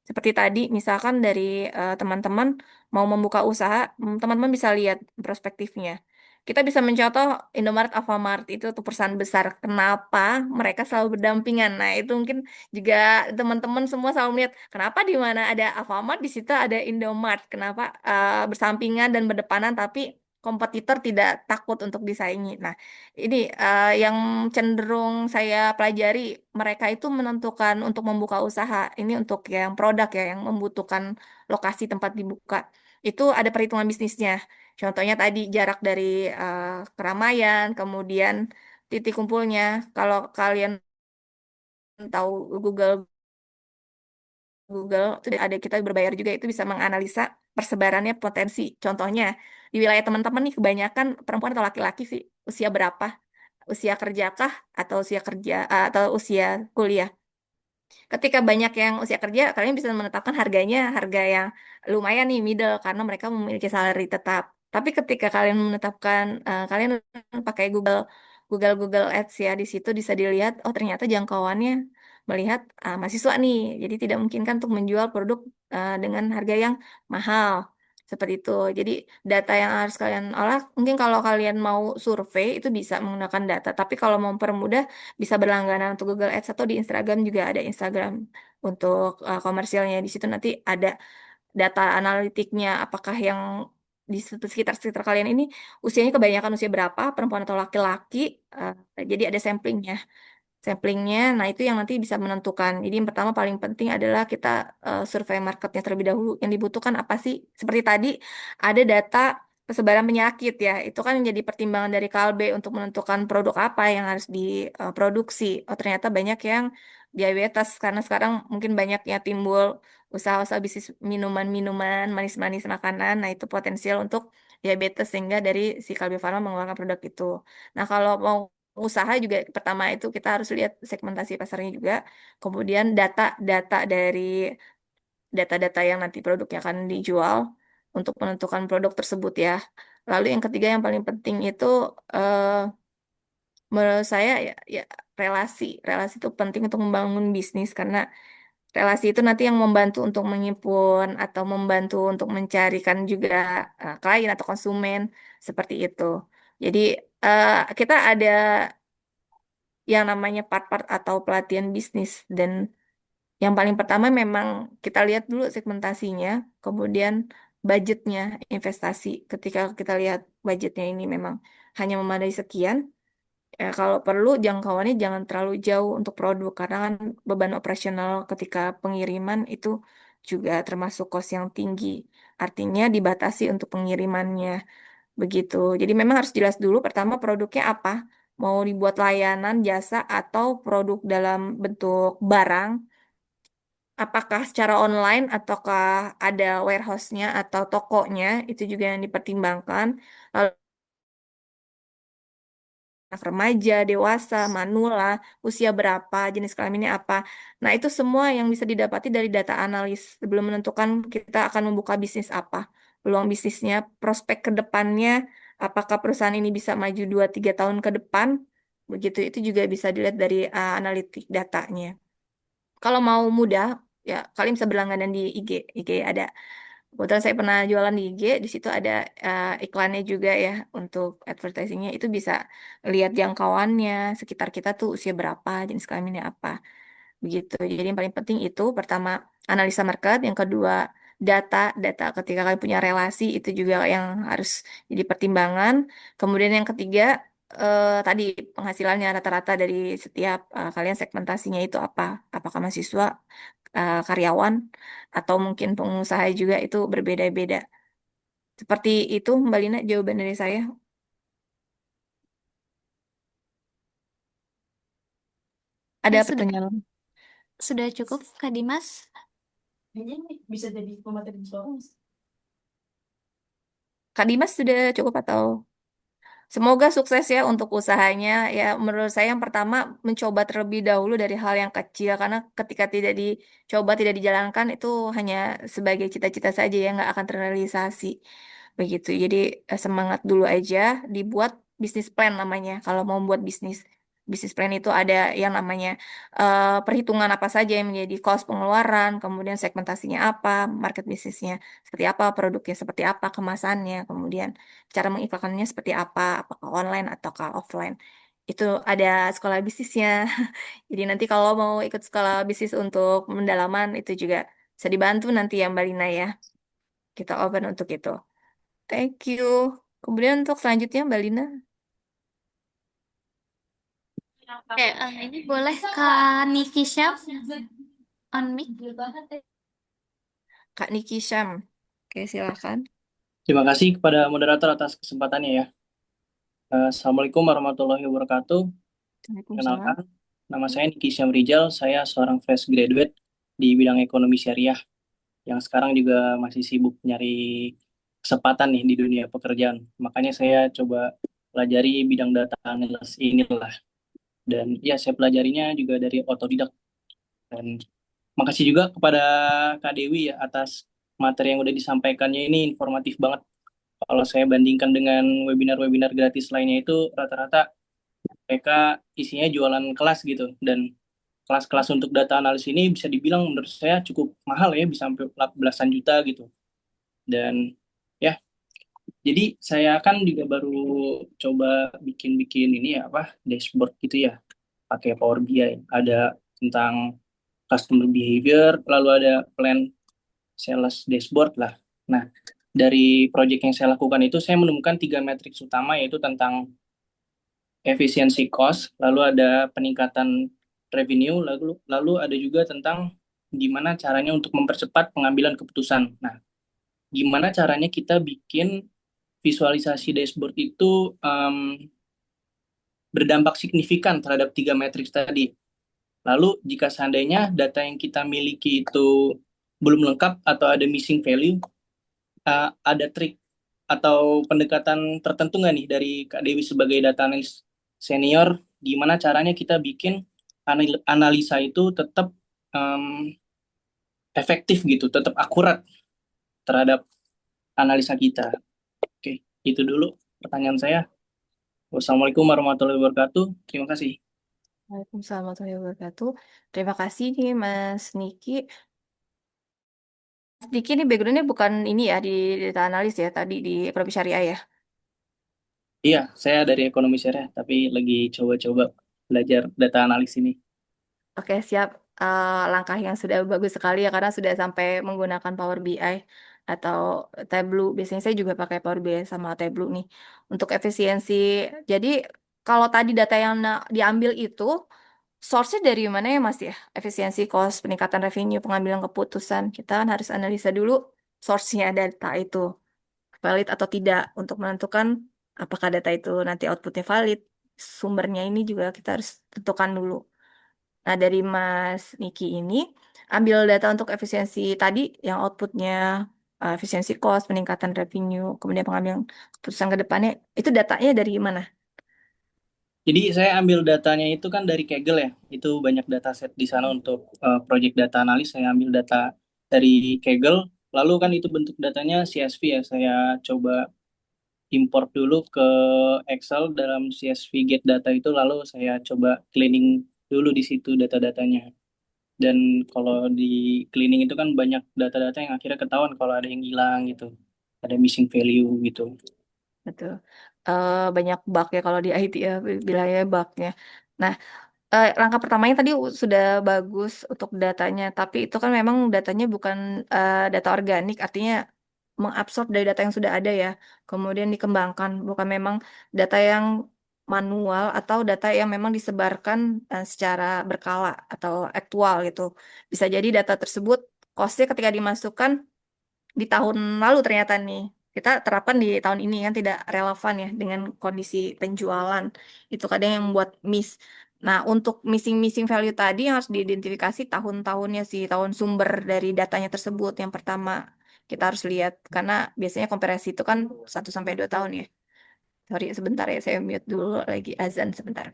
Speaker 2: seperti tadi, misalkan dari teman-teman mau membuka usaha, teman-teman bisa lihat perspektifnya. Kita bisa mencontoh Indomaret, Alfamart itu tuh perusahaan besar. Kenapa mereka selalu berdampingan? Nah, itu mungkin juga teman-teman semua selalu melihat kenapa di mana ada Alfamart di situ ada Indomart. Kenapa bersampingan dan berdepanan tapi kompetitor tidak takut untuk disaingi. Nah, ini yang cenderung saya pelajari, mereka itu menentukan untuk membuka usaha. Ini untuk yang produk ya yang membutuhkan lokasi tempat dibuka. Itu ada perhitungan bisnisnya. Contohnya tadi jarak dari keramaian, kemudian titik kumpulnya. Kalau kalian tahu Google Google itu ada kita berbayar juga, itu bisa menganalisa persebarannya potensi. Contohnya di wilayah teman-teman nih kebanyakan perempuan atau laki-laki sih usia berapa? Usia kerjakah atau usia kerja atau usia kuliah? Ketika banyak yang usia kerja, kalian bisa menetapkan harganya harga yang lumayan nih middle karena mereka memiliki salary tetap. Tapi ketika kalian menetapkan kalian pakai Google Ads ya, di situ bisa dilihat oh ternyata jangkauannya melihat mahasiswa nih. Jadi tidak mungkin kan untuk menjual produk dengan harga yang mahal. Seperti itu. Jadi data yang harus kalian olah, mungkin kalau kalian mau survei itu bisa menggunakan data. Tapi kalau mau mempermudah bisa berlangganan untuk Google Ads atau di Instagram juga ada Instagram untuk komersialnya. Di situ nanti ada data analitiknya apakah yang di sekitar kalian ini usianya kebanyakan usia berapa, perempuan atau laki-laki. Eh, jadi ada samplingnya. Nah, itu yang nanti bisa menentukan. Jadi yang pertama paling penting adalah kita survei marketnya terlebih dahulu. Yang dibutuhkan apa sih? Seperti tadi ada data persebaran penyakit ya. Itu kan jadi pertimbangan dari Kalbe untuk menentukan produk apa yang harus diproduksi. Oh, ternyata banyak yang diabetes karena sekarang mungkin banyak ya timbul usaha-usaha bisnis minuman-minuman manis-manis makanan. Nah, itu potensial untuk diabetes sehingga dari si Kalbe Farma mengeluarkan produk itu. Nah, kalau mau usaha juga pertama itu kita harus lihat segmentasi pasarnya juga, kemudian data-data yang nanti produknya akan dijual untuk menentukan produk tersebut ya. Lalu yang ketiga yang paling penting itu eh, menurut saya ya relasi. Relasi itu penting untuk membangun bisnis karena relasi itu nanti yang membantu untuk menghimpun atau membantu untuk mencarikan juga klien atau konsumen seperti itu. Jadi kita ada yang namanya part-part atau pelatihan bisnis. Dan yang paling pertama memang kita lihat dulu segmentasinya, kemudian budgetnya, investasi. Ketika kita lihat budgetnya ini memang hanya memadai sekian, kalau perlu jangkauannya jangan terlalu jauh untuk produk, karena kan beban operasional ketika pengiriman itu juga termasuk kos yang tinggi. Artinya dibatasi untuk pengirimannya. Begitu. Jadi memang harus jelas dulu pertama produknya apa. Mau dibuat layanan, jasa, atau produk dalam bentuk barang. Apakah secara online ataukah ada warehouse-nya atau tokonya, itu juga yang dipertimbangkan. Lalu anak remaja, dewasa, manula, usia berapa, jenis kelaminnya apa. Nah, itu semua yang bisa didapati dari data analis sebelum menentukan kita akan membuka bisnis apa. Peluang bisnisnya, prospek ke depannya, apakah perusahaan ini bisa maju 2-3 tahun ke depan, begitu. Itu juga bisa dilihat dari analitik datanya. Kalau mau mudah, ya kalian bisa berlangganan di IG. IG ada. Kebetulan saya pernah jualan di IG, di situ ada iklannya juga ya untuk advertisingnya. Itu bisa lihat jangkauannya, sekitar kita tuh usia berapa, jenis kelaminnya apa, begitu. Jadi yang paling penting itu pertama analisa market, yang kedua data ketika kalian punya relasi itu juga yang harus jadi pertimbangan. Kemudian yang ketiga tadi penghasilannya rata-rata dari setiap kalian segmentasinya itu apa? Apakah mahasiswa, karyawan, atau mungkin pengusaha juga itu berbeda-beda. Seperti itu, Mbak Lina, jawaban dari saya. Ada
Speaker 1: Ya,
Speaker 2: pertanyaan?
Speaker 1: sudah cukup, Kak Dimas.
Speaker 5: Bisa jadi pemateri soal.
Speaker 2: Kak Dimas sudah cukup atau? Semoga sukses ya untuk usahanya. Ya, menurut saya yang pertama mencoba terlebih dahulu dari hal yang kecil karena ketika tidak dicoba, tidak dijalankan itu hanya sebagai cita-cita saja yang nggak akan terrealisasi. Begitu. Jadi semangat dulu aja, dibuat bisnis plan namanya. Kalau mau buat bisnis plan itu ada yang namanya perhitungan apa saja yang menjadi cost pengeluaran, kemudian segmentasinya apa, market bisnisnya seperti apa, produknya seperti apa, kemasannya, kemudian cara mengiklankannya seperti apa, apakah online ataukah offline. Itu ada sekolah bisnisnya. Jadi nanti kalau mau ikut sekolah bisnis untuk pendalaman itu juga bisa dibantu nanti ya Mbak Lina ya. Kita open untuk itu. Thank you. Kemudian untuk selanjutnya Mbak Lina.
Speaker 1: Oke, ini boleh Kak Niki Syam on mic.
Speaker 2: Kak Niki Syam. Oke, silakan.
Speaker 8: Terima kasih kepada moderator atas kesempatannya ya. Assalamualaikum warahmatullahi wabarakatuh.
Speaker 2: Waalaikumsalam.
Speaker 8: Kenalkan, nama saya Niki Syam Rijal. Saya seorang fresh graduate di bidang ekonomi syariah yang sekarang juga masih sibuk nyari kesempatan nih di dunia pekerjaan. Makanya saya coba pelajari bidang data analis inilah. Dan ya saya pelajarinya juga dari otodidak. Dan makasih juga kepada Kak Dewi ya atas materi yang udah disampaikannya, ini informatif banget. Kalau saya bandingkan dengan webinar-webinar gratis lainnya itu rata-rata mereka isinya jualan kelas gitu. Dan kelas-kelas untuk data analis ini bisa dibilang menurut saya cukup mahal ya, bisa sampai belasan juta gitu. Dan ya, jadi saya kan juga baru coba bikin-bikin ini ya apa dashboard gitu ya, pakai Power BI. Ada tentang customer behavior, lalu ada plan sales dashboard lah. Nah, dari proyek yang saya lakukan itu saya menemukan tiga matriks utama yaitu tentang efisiensi cost, lalu ada peningkatan revenue, lalu ada juga tentang gimana caranya untuk mempercepat pengambilan keputusan. Nah, gimana caranya kita bikin visualisasi dashboard itu berdampak signifikan terhadap tiga matriks tadi. Lalu jika seandainya data yang kita miliki itu belum lengkap atau ada missing value, ada trik atau pendekatan tertentu nggak nih dari Kak Dewi sebagai data analis senior, gimana caranya kita bikin analisa itu tetap em, efektif gitu, tetap akurat terhadap analisa kita. Oke, itu dulu pertanyaan saya. Wassalamualaikum warahmatullahi wabarakatuh. Terima kasih.
Speaker 2: Waalaikumsalam warahmatullahi wabarakatuh. Terima kasih nih Mas Niki. Mas Niki ini backgroundnya bukan ini ya di data analis ya, tadi di ekonomi syariah ya.
Speaker 8: Iya, saya dari ekonomi syariah, tapi lagi coba-coba belajar data analis ini.
Speaker 2: Oke, siap. Langkah yang sudah bagus sekali ya karena sudah sampai menggunakan Power BI atau Tableau. Biasanya saya juga pakai Power BI sama Tableau nih untuk efisiensi. Jadi kalau tadi data yang diambil itu source-nya dari mana ya Mas ya? Efisiensi cost, peningkatan revenue, pengambilan keputusan. Kita kan harus analisa dulu source-nya data itu valid atau tidak untuk menentukan apakah data itu nanti outputnya valid. Sumbernya ini juga kita harus tentukan dulu. Nah, dari Mas Niki ini, ambil data untuk efisiensi tadi, yang outputnya efisiensi cost, peningkatan revenue, kemudian pengambilan keputusan ke depannya, itu datanya dari mana?
Speaker 8: Jadi saya ambil datanya itu kan dari Kaggle ya. Itu banyak dataset di sana untuk project data analis. Saya ambil data dari Kaggle. Lalu kan itu bentuk datanya CSV ya. Saya coba import dulu ke Excel dalam CSV get data itu. Lalu saya coba cleaning dulu di situ data-datanya. Dan kalau di cleaning itu kan banyak data-data yang akhirnya ketahuan kalau ada yang hilang gitu. Ada missing value gitu.
Speaker 2: Betul. Banyak bug ya kalau di IT ya, bilangnya bugnya. Nah, langkah pertamanya tadi sudah bagus untuk datanya, tapi itu kan memang datanya bukan data organik, artinya mengabsorb dari data yang sudah ada ya, kemudian dikembangkan, bukan memang data yang manual atau data yang memang disebarkan secara berkala atau aktual gitu. Bisa jadi data tersebut costnya ketika dimasukkan di tahun lalu ternyata nih kita terapkan di tahun ini kan tidak relevan ya dengan kondisi penjualan itu kadang yang membuat miss. Nah untuk missing value tadi yang harus diidentifikasi tahun-tahunnya sih tahun sumber dari datanya tersebut yang pertama kita harus lihat karena biasanya komparasi itu kan 1 sampai 2 tahun ya. Sorry sebentar ya saya mute dulu lagi azan sebentar.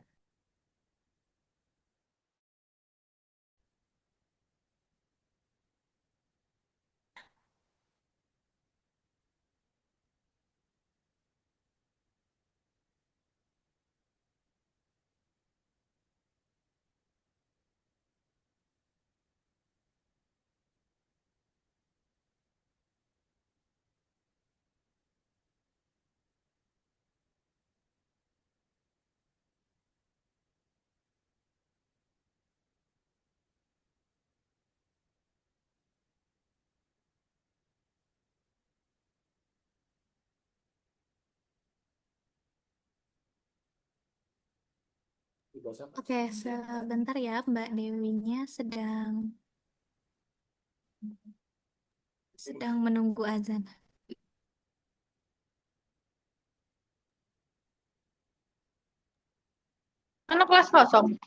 Speaker 1: Oke, sebentar ya, Mbak Dewinya sedang menunggu azan.
Speaker 7: Anak kelas kosong.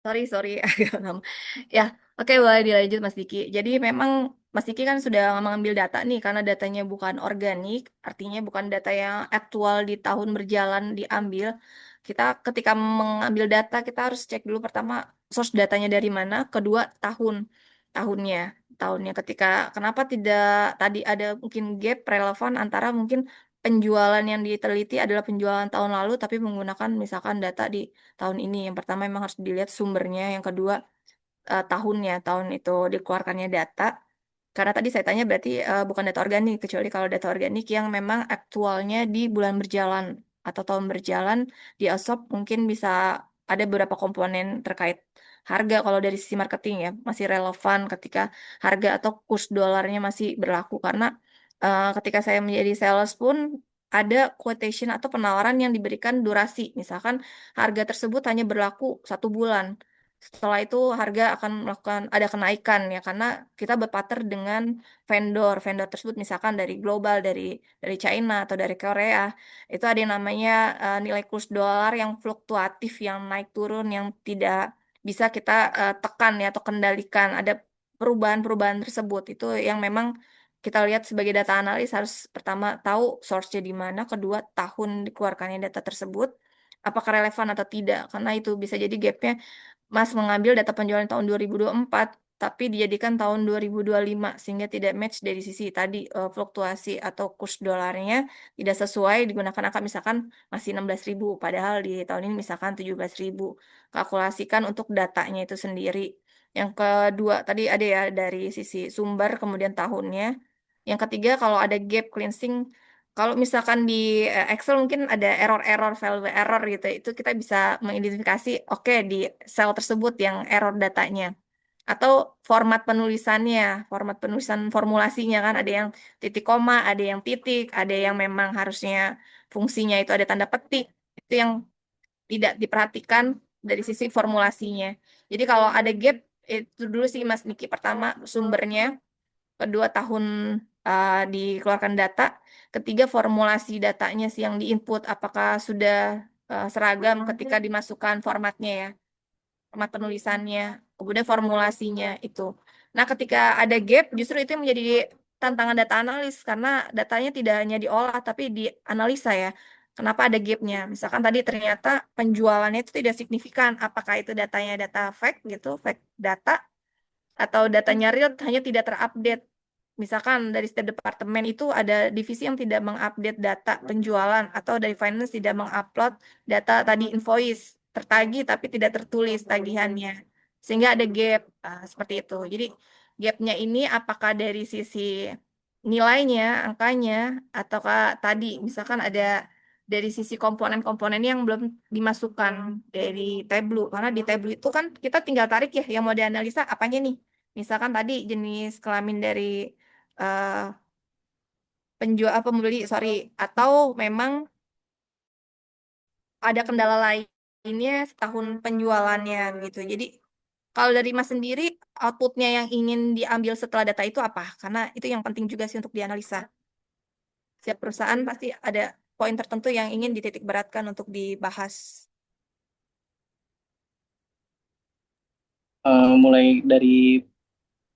Speaker 2: Sorry, agak lama. Ya, oke, boleh dilanjut Mas Diki. Jadi memang Mas Diki kan sudah mengambil data nih, karena datanya bukan organik, artinya bukan data yang aktual di tahun berjalan diambil. Kita ketika mengambil data, kita harus cek dulu pertama source datanya dari mana, kedua tahunnya. Tahunnya ketika kenapa tidak tadi ada mungkin gap relevan antara mungkin penjualan yang diteliti adalah penjualan tahun lalu tapi menggunakan misalkan data di tahun ini. Yang pertama memang harus dilihat sumbernya, yang kedua tahunnya, tahun itu dikeluarkannya data. Karena tadi saya tanya berarti bukan data organik, kecuali kalau data organik yang memang aktualnya di bulan berjalan atau tahun berjalan di ASOP mungkin bisa ada beberapa komponen terkait harga kalau dari sisi marketing ya masih relevan ketika harga atau kurs dolarnya masih berlaku karena ketika saya menjadi sales pun ada quotation atau penawaran yang diberikan durasi, misalkan harga tersebut hanya berlaku 1 bulan. Setelah itu harga akan melakukan ada kenaikan ya karena kita berpartner dengan vendor tersebut misalkan dari global dari China atau dari Korea itu ada yang namanya nilai kurs dolar yang fluktuatif yang naik turun yang tidak bisa kita tekan ya atau kendalikan ada perubahan-perubahan tersebut itu yang memang kita lihat sebagai data analis harus pertama tahu source-nya di mana kedua tahun dikeluarkannya data tersebut apakah relevan atau tidak karena itu bisa jadi gapnya Mas mengambil data penjualan tahun 2024, tapi dijadikan tahun 2025, sehingga tidak match dari sisi tadi fluktuasi atau kurs dolarnya tidak sesuai digunakan angka misalkan masih 16.000, padahal di tahun ini misalkan 17.000. Kalkulasikan untuk datanya itu sendiri. Yang kedua, tadi ada ya dari sisi sumber, kemudian tahunnya. Yang ketiga, kalau ada gap cleansing, kalau misalkan di Excel mungkin ada error-error, value error gitu, itu kita bisa mengidentifikasi, oke di sel tersebut yang error datanya. Atau format penulisan formulasinya kan, ada yang titik koma, ada yang titik, ada yang memang harusnya fungsinya itu ada tanda petik, itu yang tidak diperhatikan dari sisi formulasinya. Jadi kalau ada gap, itu dulu sih Mas Niki, pertama sumbernya, kedua tahun dikeluarkan data, ketiga formulasi datanya sih yang diinput apakah sudah seragam ketika dimasukkan formatnya ya, format penulisannya, kemudian formulasinya itu. Nah, ketika ada gap justru itu yang menjadi tantangan data analis karena datanya tidak hanya diolah tapi dianalisa ya. Kenapa ada gapnya? Misalkan tadi ternyata penjualannya itu tidak signifikan, apakah itu datanya data fake gitu, fake data atau datanya real hanya tidak terupdate. Misalkan dari setiap departemen itu ada divisi yang tidak mengupdate data penjualan atau dari finance tidak mengupload data tadi invoice tertagih tapi tidak tertulis tagihannya. Sehingga ada gap seperti itu. Jadi gapnya ini apakah dari sisi nilainya, angkanya, ataukah tadi misalkan ada dari sisi komponen-komponen yang belum dimasukkan dari Tableau. Karena di Tableau itu kan kita tinggal tarik ya yang mau dianalisa apanya nih. Misalkan tadi jenis kelamin dari eh, penjual pembeli, sorry, atau memang ada kendala lainnya setahun penjualannya gitu. Jadi kalau dari Mas sendiri outputnya yang ingin diambil setelah data itu apa? Karena itu yang penting juga sih untuk dianalisa. Setiap perusahaan pasti ada poin tertentu yang ingin dititik beratkan untuk dibahas.
Speaker 8: Mulai dari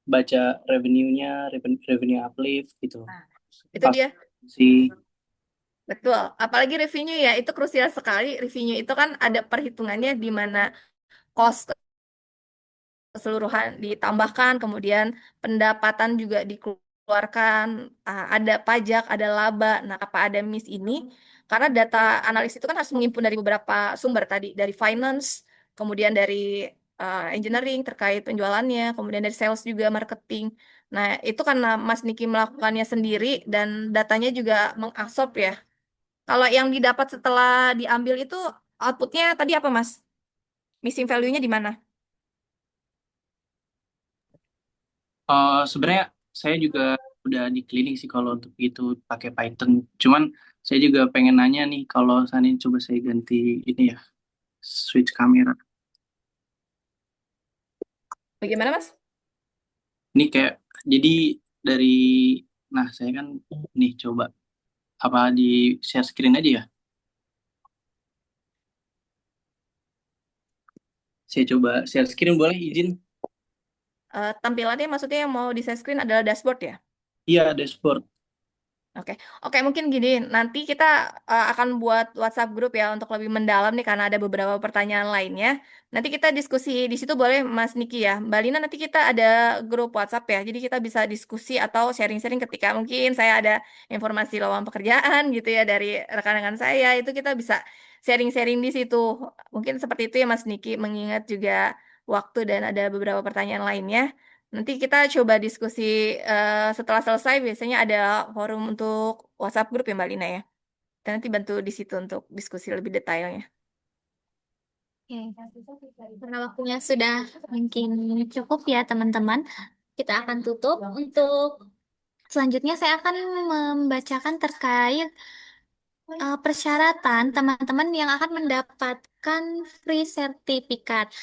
Speaker 8: baca revenue-nya, revenue uplift gitu.
Speaker 2: Nah, itu dia.
Speaker 8: Si
Speaker 2: Betul. Apalagi revenue ya, itu krusial sekali. Revenue itu kan ada perhitungannya di mana cost keseluruhan ditambahkan, kemudian pendapatan juga dikeluarkan, ada pajak, ada laba. Nah, apa ada miss ini? Karena data analis itu kan harus mengimpun dari beberapa sumber tadi, dari finance, kemudian dari engineering terkait penjualannya, kemudian dari sales juga marketing. Nah, itu karena Mas Niki melakukannya sendiri dan datanya juga mengabsorb ya. Kalau yang didapat setelah diambil itu outputnya tadi apa, Mas? Missing value-nya di mana?
Speaker 8: Sebenarnya saya juga udah di cleaning sih kalau untuk itu pakai Python. Cuman saya juga pengen nanya nih kalau seandainya coba saya ganti ini ya, switch kamera.
Speaker 2: Bagaimana, Mas?
Speaker 8: Ini kayak jadi dari, nah saya kan nih coba apa di share screen aja ya. Saya coba share screen boleh izin?
Speaker 2: Tampilannya maksudnya yang mau di share screen adalah dashboard ya?
Speaker 8: Iya, dashboard.
Speaker 2: Oke, oke mungkin gini, nanti kita akan buat WhatsApp grup ya untuk lebih mendalam nih karena ada beberapa pertanyaan lainnya. Nanti kita diskusi di situ boleh Mas Niki ya. Mbak Lina nanti kita ada grup WhatsApp ya, jadi kita bisa diskusi atau sharing-sharing ketika mungkin saya ada informasi lowongan pekerjaan gitu ya dari rekan-rekan saya, itu kita bisa sharing-sharing di situ. Mungkin seperti itu ya Mas Niki, mengingat juga waktu dan ada beberapa pertanyaan lainnya. Nanti kita coba diskusi setelah selesai biasanya ada forum untuk WhatsApp grup ya Mbak Lina ya. Dan nanti bantu di situ untuk diskusi lebih detailnya.
Speaker 1: Oke, karena waktunya sudah mungkin cukup ya teman-teman. Kita akan tutup. Untuk selanjutnya saya akan membacakan terkait persyaratan teman-teman yang akan mendapatkan free sertifikat.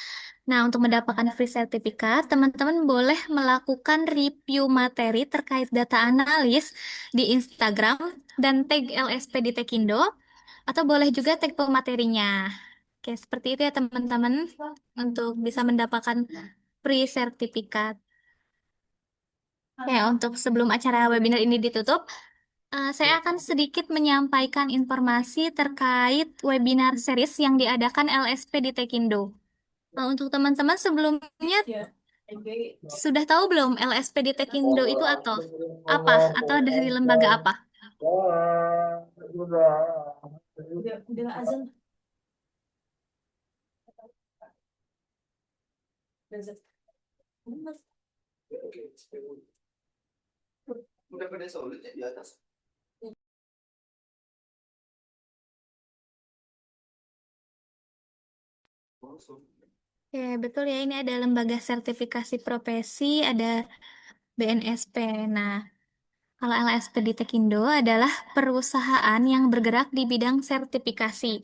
Speaker 1: Nah, untuk mendapatkan free sertifikat, teman-teman boleh melakukan review materi terkait data analis di Instagram dan tag LSP di Tekindo, atau boleh juga tag pematerinya. Oke, seperti itu ya teman-teman untuk bisa mendapatkan free sertifikat. Ya, untuk sebelum acara webinar ini ditutup, saya akan sedikit menyampaikan informasi terkait webinar series yang diadakan LSP di Tekindo. Untuk teman-teman sebelumnya sudah tahu belum LSP di Tekindo itu atau apa? Atau dari lembaga apa?
Speaker 5: Udah azan.
Speaker 3: Udah pada solid ya di atas.
Speaker 1: Ya, betul ya. Ini ada lembaga sertifikasi profesi, ada BNSP. Nah, kalau LSP di Tekindo adalah perusahaan yang bergerak di bidang sertifikasi.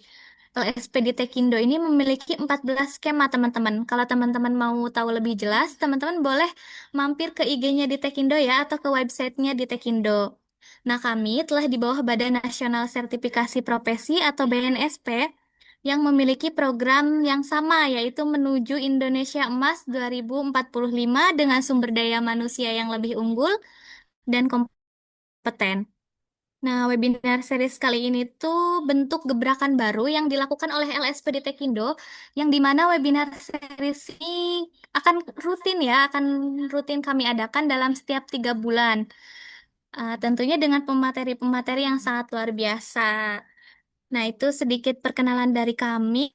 Speaker 1: LSP di Tekindo ini memiliki 14 skema, teman-teman. Kalau teman-teman mau tahu lebih jelas, teman-teman boleh mampir ke IG-nya di Tekindo ya, atau ke websitenya di Tekindo. Nah, kami telah di bawah Badan Nasional Sertifikasi Profesi atau BNSP yang memiliki program yang sama, yaitu menuju Indonesia Emas 2045 dengan sumber daya manusia yang lebih unggul dan kompeten. Nah, webinar series kali ini tuh bentuk gebrakan baru yang dilakukan oleh LSPD Tekindo, yang dimana webinar series ini akan rutin ya, akan rutin kami adakan dalam setiap 3 bulan. Tentunya dengan pemateri-pemateri yang sangat luar biasa. Nah, itu sedikit perkenalan dari kami.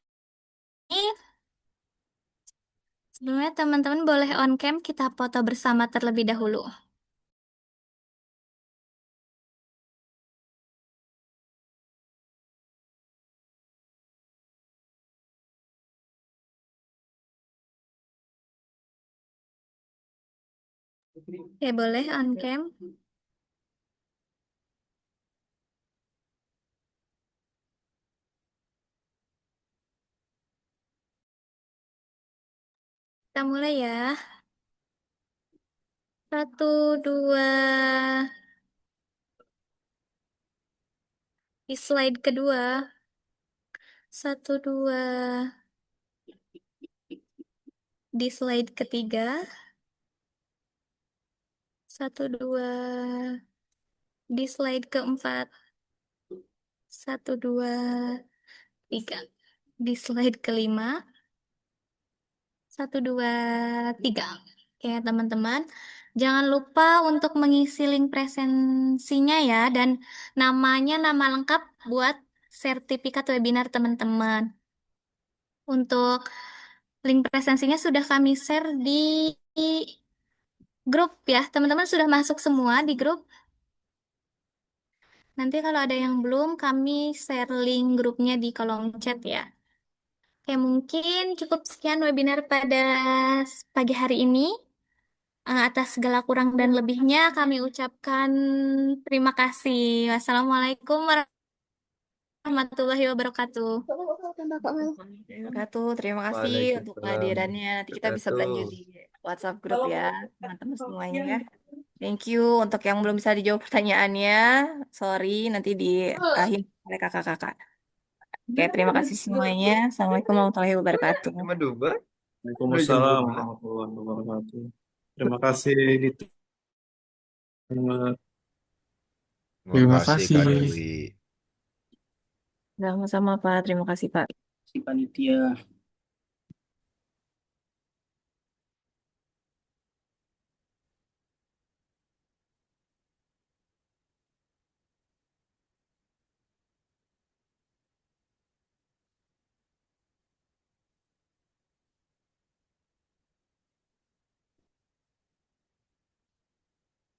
Speaker 1: Sebelumnya teman-teman boleh on cam kita foto bersama terlebih dahulu. Oke, boleh on cam. Kita mulai ya. Satu, dua. Di slide kedua. Satu, dua. Di slide ketiga. Satu, dua. Di slide keempat. Satu, dua, tiga. Di slide kelima. Satu, dua, tiga. Oke, teman-teman. Jangan lupa untuk mengisi link presensinya ya. Dan namanya nama lengkap buat sertifikat webinar teman-teman. Untuk link presensinya sudah kami share di grup ya. Teman-teman sudah masuk semua di grup. Nanti kalau ada yang belum, kami share link grupnya di kolom chat ya. Oke, mungkin cukup sekian webinar pada pagi hari ini. Atas segala kurang dan lebihnya, kami ucapkan terima kasih. Wassalamualaikum warahmatullahi wabarakatuh.
Speaker 2: Wabarakatuh. Terima kasih untuk
Speaker 3: Waalaikumsalam
Speaker 2: kehadirannya. Nanti kita bisa berlanjut
Speaker 3: wabarakatuh.
Speaker 2: di WhatsApp grup ya, teman-teman semuanya ya. Thank you untuk yang belum bisa dijawab pertanyaannya. Sorry, nanti diahin oleh kakak-kakak. Oke, terima kasih semuanya. Assalamualaikum warahmatullahi wabarakatuh.
Speaker 3: Cuma Dubai? Udah jam
Speaker 9: Waalaikumsalam
Speaker 3: 12.
Speaker 9: warahmatullahi wabarakatuh. Terima kasih diterima.
Speaker 10: Terima
Speaker 9: Terima
Speaker 10: kasih Kak
Speaker 9: kasih.
Speaker 10: Dewi.
Speaker 2: Sama-sama, Pak. Terima kasih, Pak.
Speaker 8: Si panitia.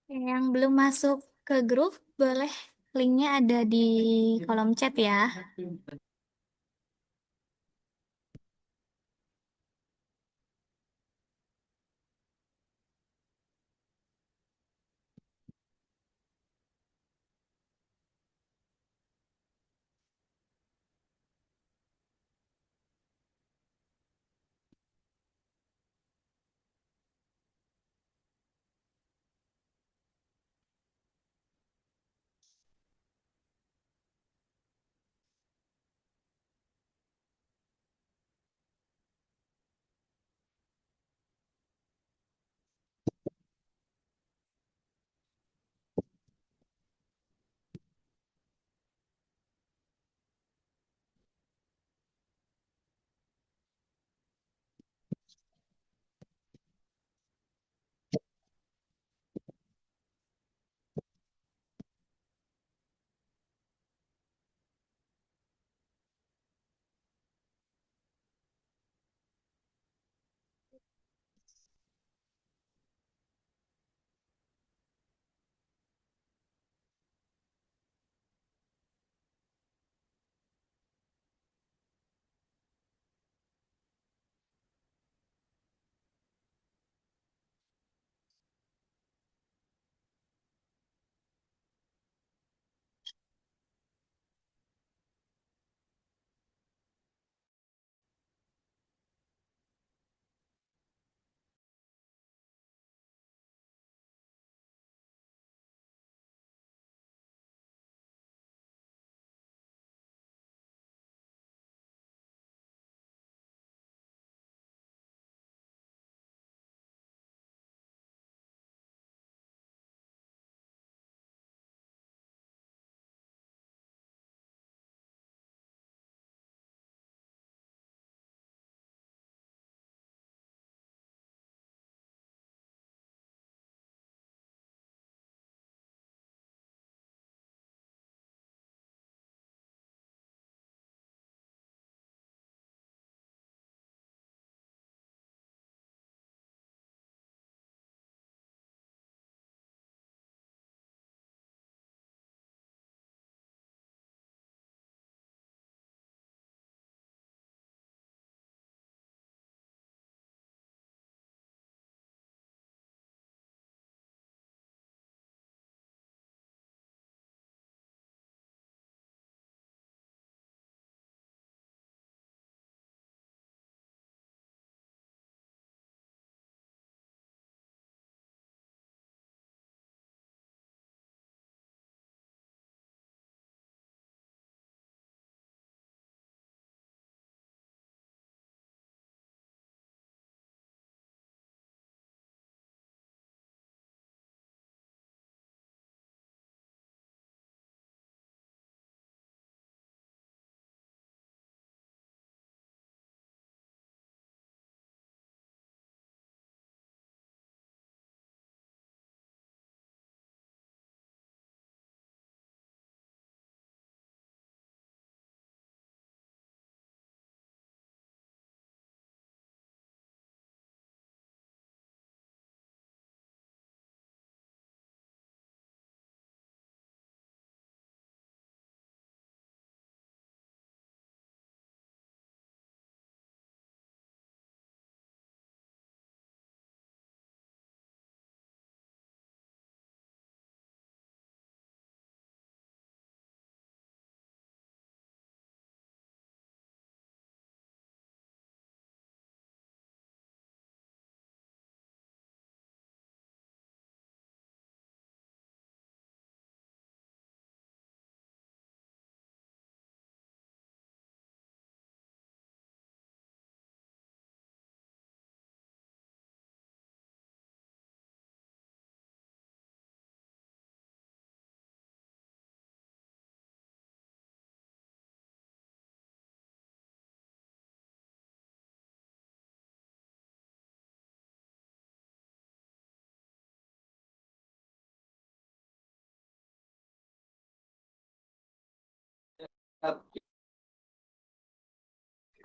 Speaker 1: Yang belum masuk ke grup, boleh linknya ada di kolom chat ya.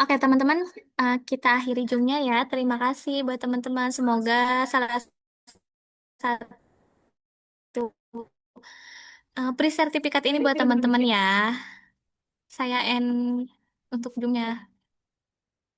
Speaker 1: Oke, teman-teman, kita akhiri Zoom-nya ya. Terima kasih buat teman-teman. Semoga salah satu pre-sertifikat ini buat teman-teman ya. Saya end untuk Zoom-nya.